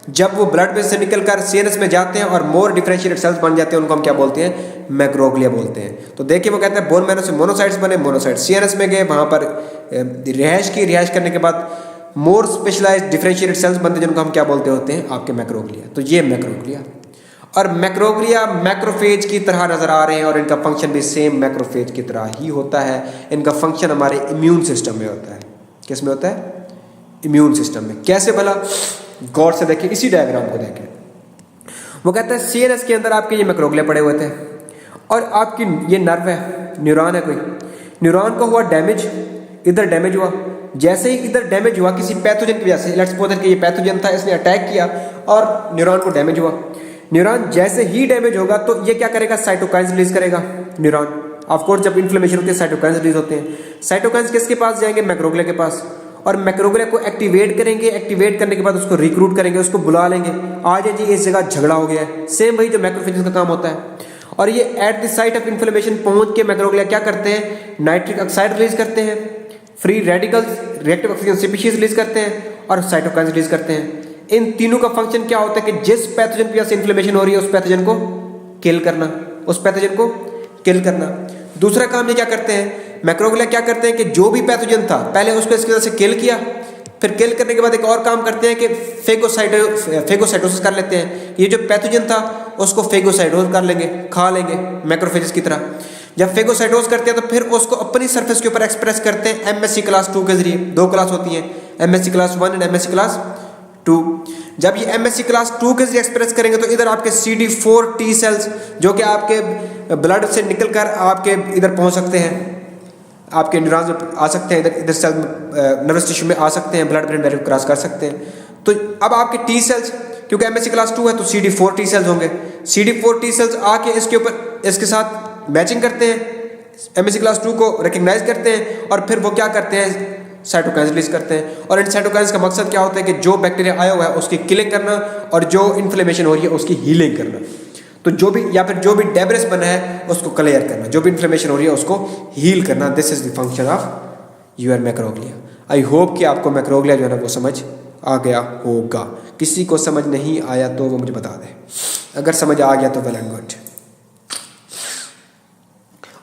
जब वो ब्लड में से निकलकर सीएनएस में जाते हैं और मोर डिफरेंशिएटेड सेल्स बन जाते हैं, उनको हम क्या बोलते हैं, मैक्रोग्लिया बोलते हैं। तो देखिए वो कहते हैं बोन मैरो से मोनोसाइट्स बने, मोनोसाइट्स सीएनएस में गए, वहाँ पर रिहाइश करने के बाद मोर स्पेशलाइज्ड डिफरेंशिएटेड सेल्स बनते हैं, जिनको हम क्या बोलते होते हैं, आपके मैक्रोग्लिया। तो ये मैक्रोग्लिया, और मैक्रोग्लिया मैक्रोफेज की तरह नजर आ रहे हैं और इनका फंक्शन भी सेम मैक्रोफेज की तरह ही होता है। इनका फंक्शन हमारे इम्यून सिस्टम में होता है। किस में होता है, इम्यून सिस्टम में। कैसे भला, गौर से देखिए, इसी डायग्राम को देखें। वो कहता है सीएनएस के अंदर आपके ये मैक्रोग्लिया पड़े हुए थे और आपकी ये नर्व है, न्यूरॉन है, कोई न्यूरॉन को हुआ डैमेज, इधर डैमेज हुआ। जैसे ही इधर डैमेज हुआ किसी पैथोजन की वजह से, लेट्स सपोज कि ये पैथोजन था, इसने अटैक किया और न्यूरॉन को डैमेज हुआ। न्यूरॉन जैसे ही डैमेज होगा तो ये क्या करेगा, साइटोकाइन्स रिलीज करेगा न्यूरॉन। ऑफ कोर्स जब इन्फ्लेमेशन होती है साइटोकाइन्स रिलीज होते हैं। साइटोकाइन्स किसके पास जाएंगे, मैक्रोग्लिया के पास, और मैक्रोग्लिया को एक्टिवेट करेंगे। एक्टिवेट करने के बाद उसको रिक्रूट करेंगे, उसको बुला लेंगे, आ जाए जी इस जगह झगड़ा हो गया है। सेम वही जो मैक्रोफेजेस का काम होता है। और ये at the site of inflammation पहुंच के मैक्रोग्लिया क्या करते हैं, नाइट्रिक ऑक्साइड रिलीज करते हैं, free radicals, reactive oxygen species release करते हैं और साइटोकाइन्स रिलीज करते हैं। इन तीनों का फंक्शन क्या होता है कि जिस पैथोजन की वजह से इन्फ्लेमेशन हो रही है उस पैथोजन को किल करना, उस पैथोजन को किल करना। दूसरा काम ये क्या करते हैं, मैक्रोग्लिया क्या करते हैं कि जो भी पैथोजन था पहले उसको इसकी वजह से किल किया, फिर किल करने के बाद एक और काम करते हैं कि फेगोसाइटोसिस कर लेते हैं। ये जो पैथोजन था उसको फेगोसाइटोज कर लेंगे, खा लेंगे मैक्रोफेजेस की तरह। जब फेगोसाइटोज करते हैं तो फिर उसको अपनी सरफेस के ऊपर एक्सप्रेस करते हैं एमएससी क्लास 2 के जरिए। दो क्लास होती है, MSc class 1 and MSc class 2। जब ये एमएससी क्लास 2 के जरिए एक्सप्रेस करेंगे तो इधर आपके CD4 टी सेल्स जो कि आपके ब्लड से निकलकर आपके इधर पहुंच सकते हैं, आपके न्यूरॉन्स में आ सकते हैं, इधर सेल नर्वस टिश्यू में आ सकते हैं, ब्लड ब्रेन बैरियर क्रॉस कर सकते हैं। तो अब आपके टी सेल्स, क्योंकि एमएससी क्लास 2 है तो CD4 टी सेल्स होंगे। CD4 टी सेल्स आके इसके ऊपर इसके साथ मैचिंग करते हैं, एमएससी क्लास 2 को रिकग्नाइज करते हैं और फिर वो क्या करते हैं, साइटोकाइन्स रिलीज करते हैं। और इन साइटोकाइन्स का मकसद क्या होता है कि जो बैक्टीरिया आया हुआ है उसकी किलिंग करना और जो इन्फ्लेमेशन हो रही है उसकी हीलिंग करना। तो जो भी या फिर जो भी डेब्रिस बना है उसको क्लियर करना, जो भी इन्फ्लेमेशन हो रही है उसको हील करना। This is the function of your macroglia. I hope कि आपको मैक्रोग्लिया जो है ना वो समझ आ गया होगा। किसी को समझ नहीं आया तो वो मुझे बता दे, अगर समझ आ गया तो वेल एंड गुड।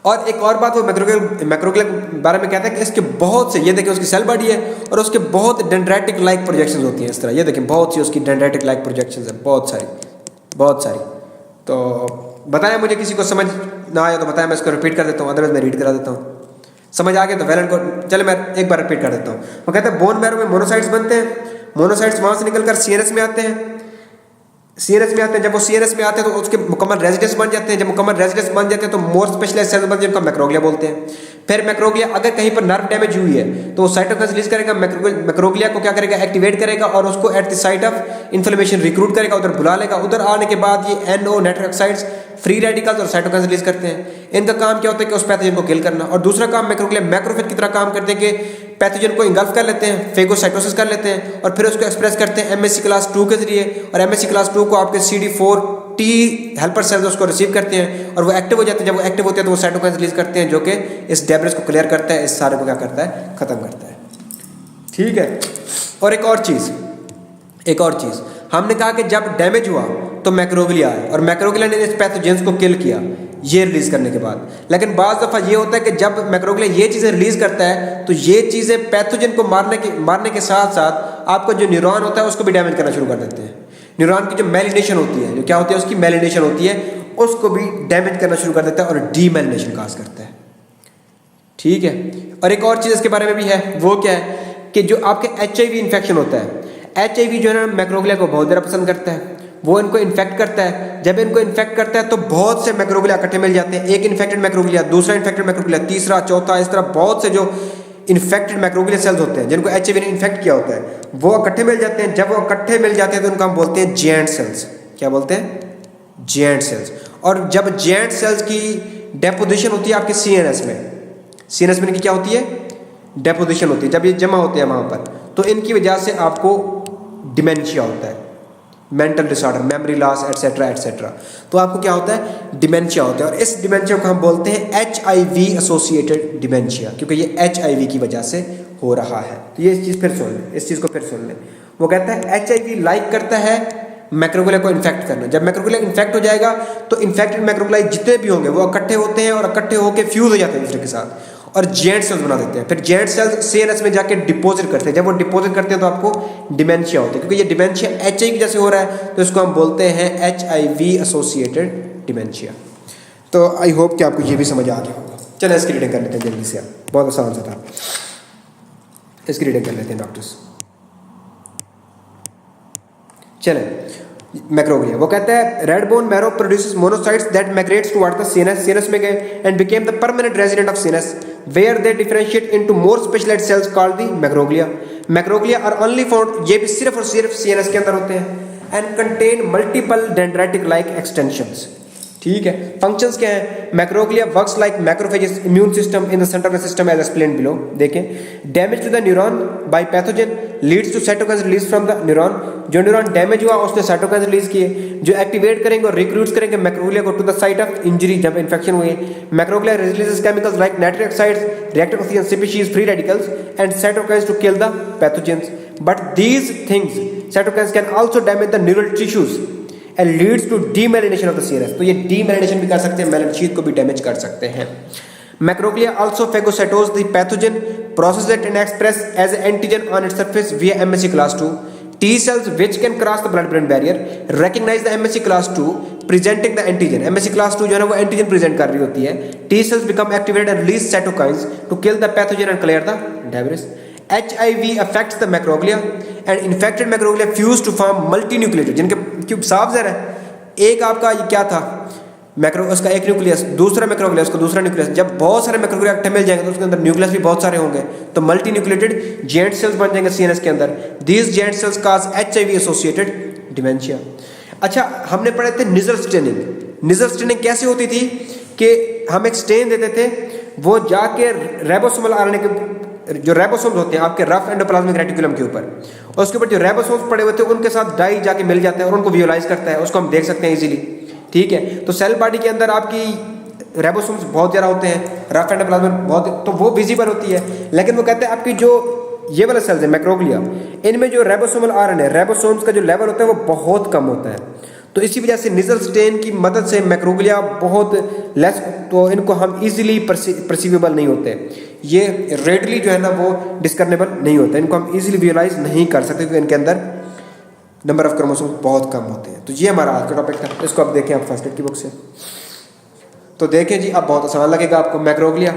और एक और बात वो मैक्रोग्लिया के बारे में कहता है कि इसके बहुत से, ये देखिए उसकी सेल बॉडी है और उसके बहुत डेंड्राइटिक लाइक प्रोजेक्शंस होती हैं इस तरह। ये देखिए बहुत सी उसकी डेंड्राइटिक लाइक प्रोजेक्शंस है, बहुत सारी। तो बताएं मुझे, किसी को समझ ना आया तो बताएं, मैं इसको रिपीट कर देता हूँ, अदरवाइज मैं रीड करा देता हूँ। समझ आ गया तो वेल एंड गुड। चले मैं एक बार रिपीट कर देता हूँ। वो कहते हैं बोन मैरो में मोनोसाइट्स बनते हैं, मोनोसाइट्स वहाँ से निकलकर सीएनएस में आते हैं, जब वो सीएनएस में आते हैं तो उसके मुकम्मल रेजिडेंस बन जाते हैं। जब मुकम्मल रेजिडेंस बन जाते हैं तो मोर स्पेशलाइज्ड सेल्स बनते हैं जिनको मैक्रोग्लिया बोलते हैं। फिर मैक्रोग्लिया अगर कहीं पर नर्व डैमेज हुई है तो वो साइटोकाइन्स रिलीज करेगा, मैक्रोग्लिया को क्या करेगा, एक्टिवेट करेगा और उसको at the site of inflammation recruit करेगा, उधर बुला लेगा। उधर आने के बाद ये NO nitric oxides, free radicals और साइटोकाइन्स रिलीज करते हैं। इनका काम क्या होता है कि उस पैथोजन को किल करना। और दूसरा काम मैक्रोग्लिया मैक्रोफेज की तरह काम करते हैं कि पैथोजन को इंगल्फ कर लेते हैं, फेगोसाइटोसिस कर लेते हैं और फिर उसको एक्सप्रेस करते हैं एमएससी क्लास 2 के जरिए। और एमएससी क्लास 2 को आपके CD4 टी हेल्पर सेल्स उसको रिसीव करते हैं और वो एक्टिव हो जाते हैं। जब वो एक्टिव होते हैं तो वो साइटोकाइन्स रिलीज करते हैं जो कि इस डेब्रिस को क्लियर करता है, इस सारे को क्या करता है, खत्म करता है। ठीक है। और एक और चीज हमने कहा कि जब डैमेज हुआ तो मैक्रोग्लिया आया और मैक्रोग्लिया ने इस पैथोजेंस को किल किया ये रिलीज करने के बाद। लेकिन बाज़ दफ़ा ये होता है कि जब मैक्रोग्लिया ये चीज़ें रिलीज करता है तो ये चीज़ें पैथोजन को मारने के साथ साथ आपका जो न्यूरॉन होता है उसको भी डैमेज करना शुरू कर देते हैं। न्यूरॉन की जो मेलिनेशन होती है, जो क्या होती है उसकी मेलिनेशन होती है, उसको भी डैमेज करना शुरू कर देता है और डीमेलिनेशन काज करता है। ठीक है। और एक और चीज़ इसके बारे में भी है, वो क्या है कि जो आपके HIV इन्फेक्शन होता है, HIV जो है ना मैक्रोग्लिया को बहुत ज़्यादा पसंद करता है, वो इनको इन्फेक्ट करता है। जब इनको इन्फेक्ट करता है तो बहुत से मैक्रोग्लिया इकट्ठे मिल जाते हैं, एक इन्फेक्टेड मैक्रोग्लिया, दूसरा इन्फेक्टेड मैक्रोग्लिया, तीसरा, चौथा, इस तरह बहुत से जो इन्फेक्टेड मैक्रोग्लिया सेल्स होते हैं जिनको HIV ने इन्फेक्ट किया होता है वो इकट्ठे मिल जाते हैं। जब वो इकट्ठे मिल जाते हैं तो उनको हम बोलते हैं जायंट सेल्स। क्या बोलते हैं? Giant cells. और जब जायंट सेल्स की डेपोजिशन होती है आपके CNS में इनकी क्या होती है? डेपोजिशन होती है। जब ये जमा होते हैं वहाँ पर तो इनकी वजह से आपको डिमेंशिया होता है, mental disorder, memory loss etcetera etcetera. तो आपको क्या होता है? डिमेंशिया होता है। और इस डिमेंशिया को हम बोलते हैं HIV एसोसिएटेड डिमेंशिया, क्योंकि ये HIV की वजह से हो रहा है। तो ये चीज़ फिर सुन लें, इस चीज़ को फिर सुन लें। वो कहता है HIV लाइक करता है मैक्रोग्लिया को इन्फेक्ट करना। जब मैक्रोग्लिया इन्फेक्ट हो जाएगा तो इन्फेक्टेड मैक्रोग्लाई जितने भी होंगे वो इकट्ठे होते हैं और इकट्ठे होकर फ्यूज हो जाते हैं दूसरे के साथ और जेंट सेल्स बना देते हैं। फिर जेंट सेल्स CNS में जाके डिपॉजिट करते हैं। जब वो डिपॉजिट करते हैं तो आपको डिमेंशिया होती है, क्योंकि ये डिमेंशिया HIV जैसे हो रहा है तो इसको हम बोलते हैं HIV एसोसिएटेड डिमेंशिया। तो आई होप कि आपको ये भी समझ आ गया होगा। चलो इसकी रीडिंग कर लेते हैं जल्दी से, आप बहुत आसान सा था, इसकी रीडिंग कर लेते हैं डॉक्टर्स। चले मैक्रोग्लिया, वो कहता है red bone marrow produces monocytes that migrates toward the CNS में गए and became the permanent resident of CNS where they differentiate into more specialised cells called the macroglia. Macroglia are only found, ये भी सिर्फ और सिर्फ सीएनएस के अंदर होते हैं and contain multiple dendritic like extensions. ठीक है, फंक्शंस क्या है? Macroglia works like macrophages immune system in the central system as explained below. देखें, damage to the neuron by pathogen leads to cytokines release from the neuron. जो न्यूरॉन डैमेज हुआ उसने साइटोकाइन्स रिलीज किए जो एक्टिवेट करेंगे और रिक्रूट्स करेंगे मैक्रोग्लिया को to the site of injury जब इन्फेक्शन हुए। Macroglia releases chemicals like nitric oxides, reactive oxygen species, free radicals and cytokines to kill the pathogens. But these things cytokines can also damage the neural tissues and leads to demyelination of the CNS। तो ये demyelination भी कर सकते हैं, मेलन शीथ को भी डैमेज कर सकते हैं। Macroglia also phagocytose the pathogen, process it and express as an antigen on its surface via MSC class 2। T cells which can cross the blood-brain barrier recognize the MSC class 2 presenting the antigen। MSC class 2 जो है ना वो एंटीजन प्रेजेंट कर रही होती है। T cells become activated and release cytokines to kill the pathogen and clear the debris। HIV affects the macroglia and infected macroglia fuse to form multinucleated, जिनके क्यों साफ ज़रा एक आपका ये क्या था मैक्रो, उसका एक न्यूक्लियस, दूसरा मैक्रोग्लिया उसका दूसरा न्यूक्लियस। जब बहुत सारे मैक्रोग्लिया इकट्ठे मिल जाएंगे तो उसके अंदर न्यूक्लियस भी बहुत सारे होंगे तो मल्टी न्यूक्लिएटेड जेंट सेल्स बन जाएंगे CNS के अंदर। These giant cells cause HIV associated dementia. अच्छा, हमने पढ़े थे निजल स्टेनिंग। निजल स्टेनिंग कैसे होती थी कि हम एक स्टेन देते थे, वो जाके रेबोसोमल RNA के जो रेबोसोम्स होते हैं आपके रफ एंडोप्लाज्मिक रेटिकुलम के ऊपर, और उसके ऊपर जो रेबोसोम्स पड़े होते हैं उनके साथ डाई जाके मिल जाता है और उनको विजुअलाइज करता है, उसको हम देख सकते हैं इजीली। ठीक है, तो सेल बॉडी के अंदर आपकी रेबोसोम्स बहुत ज़्यादा होते हैं, रफ एंडोप्लाज्मिक बहुत, तो वो विजिबल होती है। लेकिन वो कहते हैं आपकी जो ये वाला सेल्स है मैक्रोग्लिया, इनमें जो रेबोसोमल RNA रेबोसोम्स का जो लेवल होता है वो बहुत कम होता है। तो इसी वजह से निजल स्टेन की मदद से मैक्रोग्लिया बहुत लेस, तो इनको हम इजीली परसीवेबल नहीं होते, ये रेडली जो है ना वो डिस्कर्नेबल नहीं होते, इनको हम इजीली विजुअलाइज नहीं कर सकते क्योंकि इनके अंदर नंबर ऑफ क्रोमोसोम बहुत कम होते हैं। तो ये हमारा आज का टॉपिक था, इसको आप देखें आप फर्स्ट एड की बुक से। तो देखें जी, अब बहुत आसान लगेगा आपको। मैक्रोग्लिया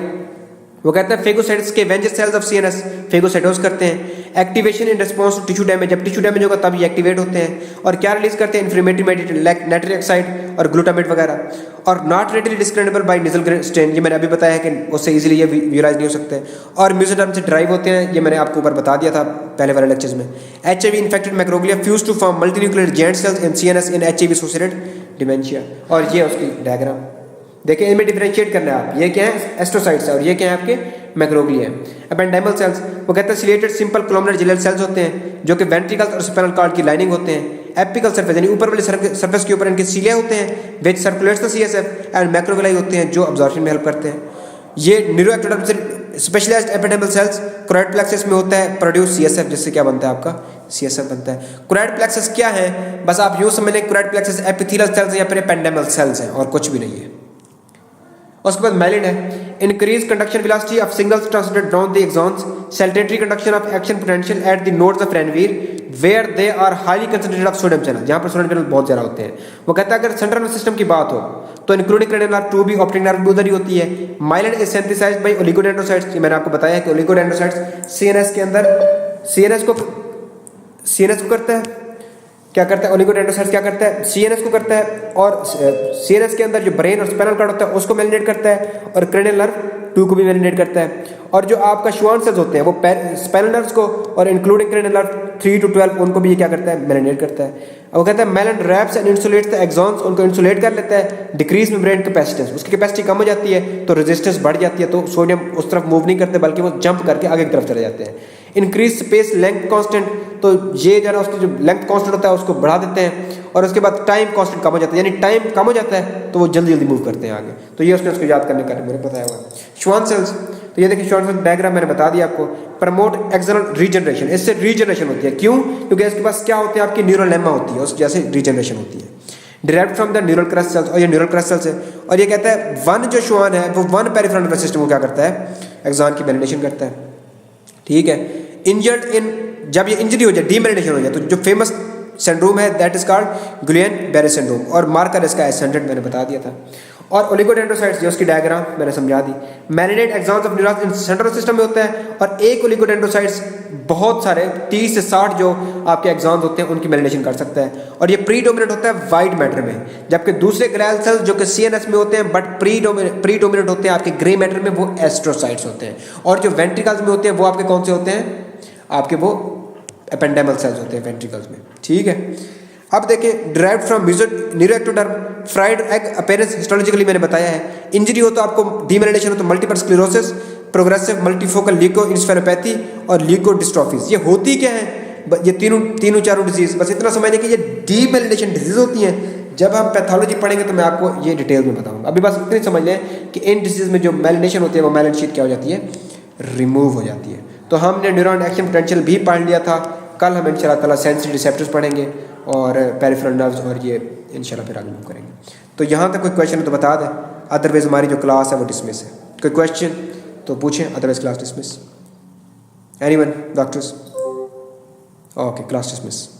वो कहते हैं phagocytes scavenger cells of CNS phagocytose करते हैं। Activation in response to tissue damage, जब टिश्यू डैमेज होगा तब ये एक्टिवेट होते हैं। और क्या रिलीज करते हैं? Inflammatory mediator like nitric oxide और ग्लूटामेट वगैरह। और not readily discriminable by Nissl stain, ये मैंने अभी बताया है कि उससे इजीली ये विजुअलाइज नहीं हो सकते। और म्यूजिडर्म से ड्राइव होते हैं, ये मैंने आपको ऊपर बता दिया था पहले वाले लेक्चर्स में। HIV infected macroglia fuse to form multinucleated giant cells in CNS in HIV associated dementia. और ये उसकी डायग्राम देखिए, इनमें डिफरेंशिएट करना है आप, ये क्या है एस्ट्रोसाइट्स है और ये क्या है आपके मैक्रोग्लिया। एपेंडाइमल सेल्स वो कहते हैं सिलेटेड सिंपल कोलमनर जेलर सेल्स होते हैं जो कि वेंट्रिकल्स और स्पाइनल कॉर्ड की लाइनिंग होते हैं। एपिकल सरफेस यानी ऊपर वाले सरफेस के ऊपर इनके सीलिया होते हैं विच सर्कुलेट्स द CSF एंड मैक्रोग्लाई होते हैं जो अब्जॉर्प्शन में हेल्प करते हैं। ये न्यूरोएक्टोडर्म से स्पेशलाइज्ड एपिडेमल सेल्स क्रोइड प्लेक्सस में होता है प्रोड्यूस CSF, जिससे क्या बनता है आपका CSF बनता है। क्रोइड प्लेक्सस क्या है? बस आप यूँ समझ लें क्रोइड प्लेक्सस एपिथेलियल सेल्स या फिर एपेंडेमल सेल्स हैं और कुछ भी नहीं है। उसके बाद माइलिन है, increase conduction velocity of signals transmitted down the axons, saltatory conduction of action potential at the nodes of Ranvier where they are highly concentrated of sodium channel, जहां पर सोडियम चैनल बहुत ज्यादा होते हैं। वो कहता है अगर सेंट्रल नर्वस सिस्टम की बात हो तो इंक्लूडिंग क्रेनियल नर्व 2 भी ऑप्टिक नर्व भी उधर ही होती है। Myelin is synthesized by oligodendrocytes, ये मैंने आपको बताया कि ओलिगोडेंड्रोसाइट्स CNS के अंदर CNS को करता है, क्या करता है ओलिगोडेंड्रोसाइट्स क्या करता है CNS को करता है, और CNS के अंदर जो ब्रेन और स्पाइनल कॉर्ड होता है उसको मेलिनेट करता है और क्रेनियल नर्व 2 को भी मेलिनेट करता है। और जो आपका श्वान सेल्स होते हैं वो स्पाइनल नर्व्स को और इंक्लूडिंग क्रेनियल नर्व 3 to 12 उनको भी ये क्या करता है मेलिनेट करता है। वो कहता है myelin wraps and insulates the axons, उनको इंसुलेट कर लेता है। डिक्रीज मेम्ब्रेन कैपेसिटेंस, उसकी कैपेसिटी कम हो जाती है तो रेजिस्टेंस बढ़ जाती है, तो सोडियम उस तरफ मूव नहीं करते बल्कि वो जंप करके आगे की तरफ चले जाते हैं। इंक्रीज स्पेस लेंथ कांस्टेंट, तो ये जरा उसकी जो लेंथ कांस्टेंट होता है उसको बढ़ा देते हैं। और उसके बाद टाइम कांस्टेंट कम हो जाता है, यानी टाइम कम हो जाता है तो वो जल्दी जल्दी मूव करते हैं आगे। तो ये उसने उसको याद करने का मेरे बताया हुआ है। श्वान सेल्स, तो तो ये देखिए शॉर्ट डायग्राम मैंने बता दिया आपको। प्रमोट एक्सटर्नल रीजनरेशन, इससे रीजनरेशन होती है। क्यों? क्योंकि इसके पास क्या होते हैं, आपकी न्यूरल लेमा होती है, उस जैसे रीजनरेशन होती है। Derived from the neural crest cells, और ये न्यूरल क्रस्ट सेल्स है। और ये कहता है वन जो शुआन है वो वन पेरिफेरल नर्वस सिस्टम को क्या करता है, एक्सॉन की मेलिनेशन करता है। ठीक है। इंजर्ड इन, जब ये इंजरी हो जाए, डीमेलिनेशन हो जाए, तो जो फेमस सिंड्रोम है दैट इज कॉल्ड गुइलेन-बेरे सिंड्रोम, और मार्कर इसका S100 मैंने बता दिया था। और ओलिगोडेंड्रोसाइट्स, जो उसकी डायग्राम मैंने समझा दी। Myelinate axons of neurons in central system में होता है, और एक ओलिगोडेंड्रोसाइट्स बहुत सारे 30 से 60 जो आपके एक्सॉन्स होते हैं उनकी मेलिनेशन कर सकता है। और ये प्रीडोमिनेंट होता है वाइट मैटर में, जबकि दूसरे ग्लैल सेल्स जो कि CNS में होते हैं बट प्रीडोमिनेंट होते हैं आपके ग्रे मैटर में, वो एस्ट्रोसाइट्स होते हैं। और जो वेंट्रिकल्स में होते हैं वो आपके कौन से होते हैं, आपके वो एपेंडेमल सेल्स होते हैं वेंट्रिकल्स में। ठीक है। अब देखिए derived from neuroectoderm, fried egg appearance histologically मैंने बताया है। इंजरी हो तो आपको डीमेलिनेशन हो तो मल्टीपल स्क्लेरोसिस, प्रोग्रेसिव मल्टीफोकल ल्यूकोइंसेफेलोपैथी और ल्यूकोडिस्ट्रॉफीज। ये होती क्या है, ये तीनों चारों डिजीज, बस इतना समझने कि ये डीमेलिनेशन डिजीज होती हैं। जब हम पैथोलॉजी पढ़ेंगे तो मैं आपको ये डिटेल में बताऊंगा। अभी बस इतनी समझ लें कि इन डिजीज में जो मेलिनेशन होती है वो मेलिन शीट क्या हो जाती है, रिमूव हो जाती है। तो हमने न्यूरॉन एक्शन पोटेंशियल भी पढ़ लिया था। कल हम इंशाल्लाह ताला सेंसरी रिसेप्टर्स पढ़ेंगे और पेरिफेरल नर्व्स, और ये इंशाल्लाह फिर आगे मूव करेंगे। तो यहाँ तक कोई क्वेश्चन है तो बता दें, अदरवाइज हमारी जो क्लास है वो डिसमिस है। कोई क्वेश्चन तो पूछें, otherwise class dismiss. Anyone doctors? Okay, class dismiss.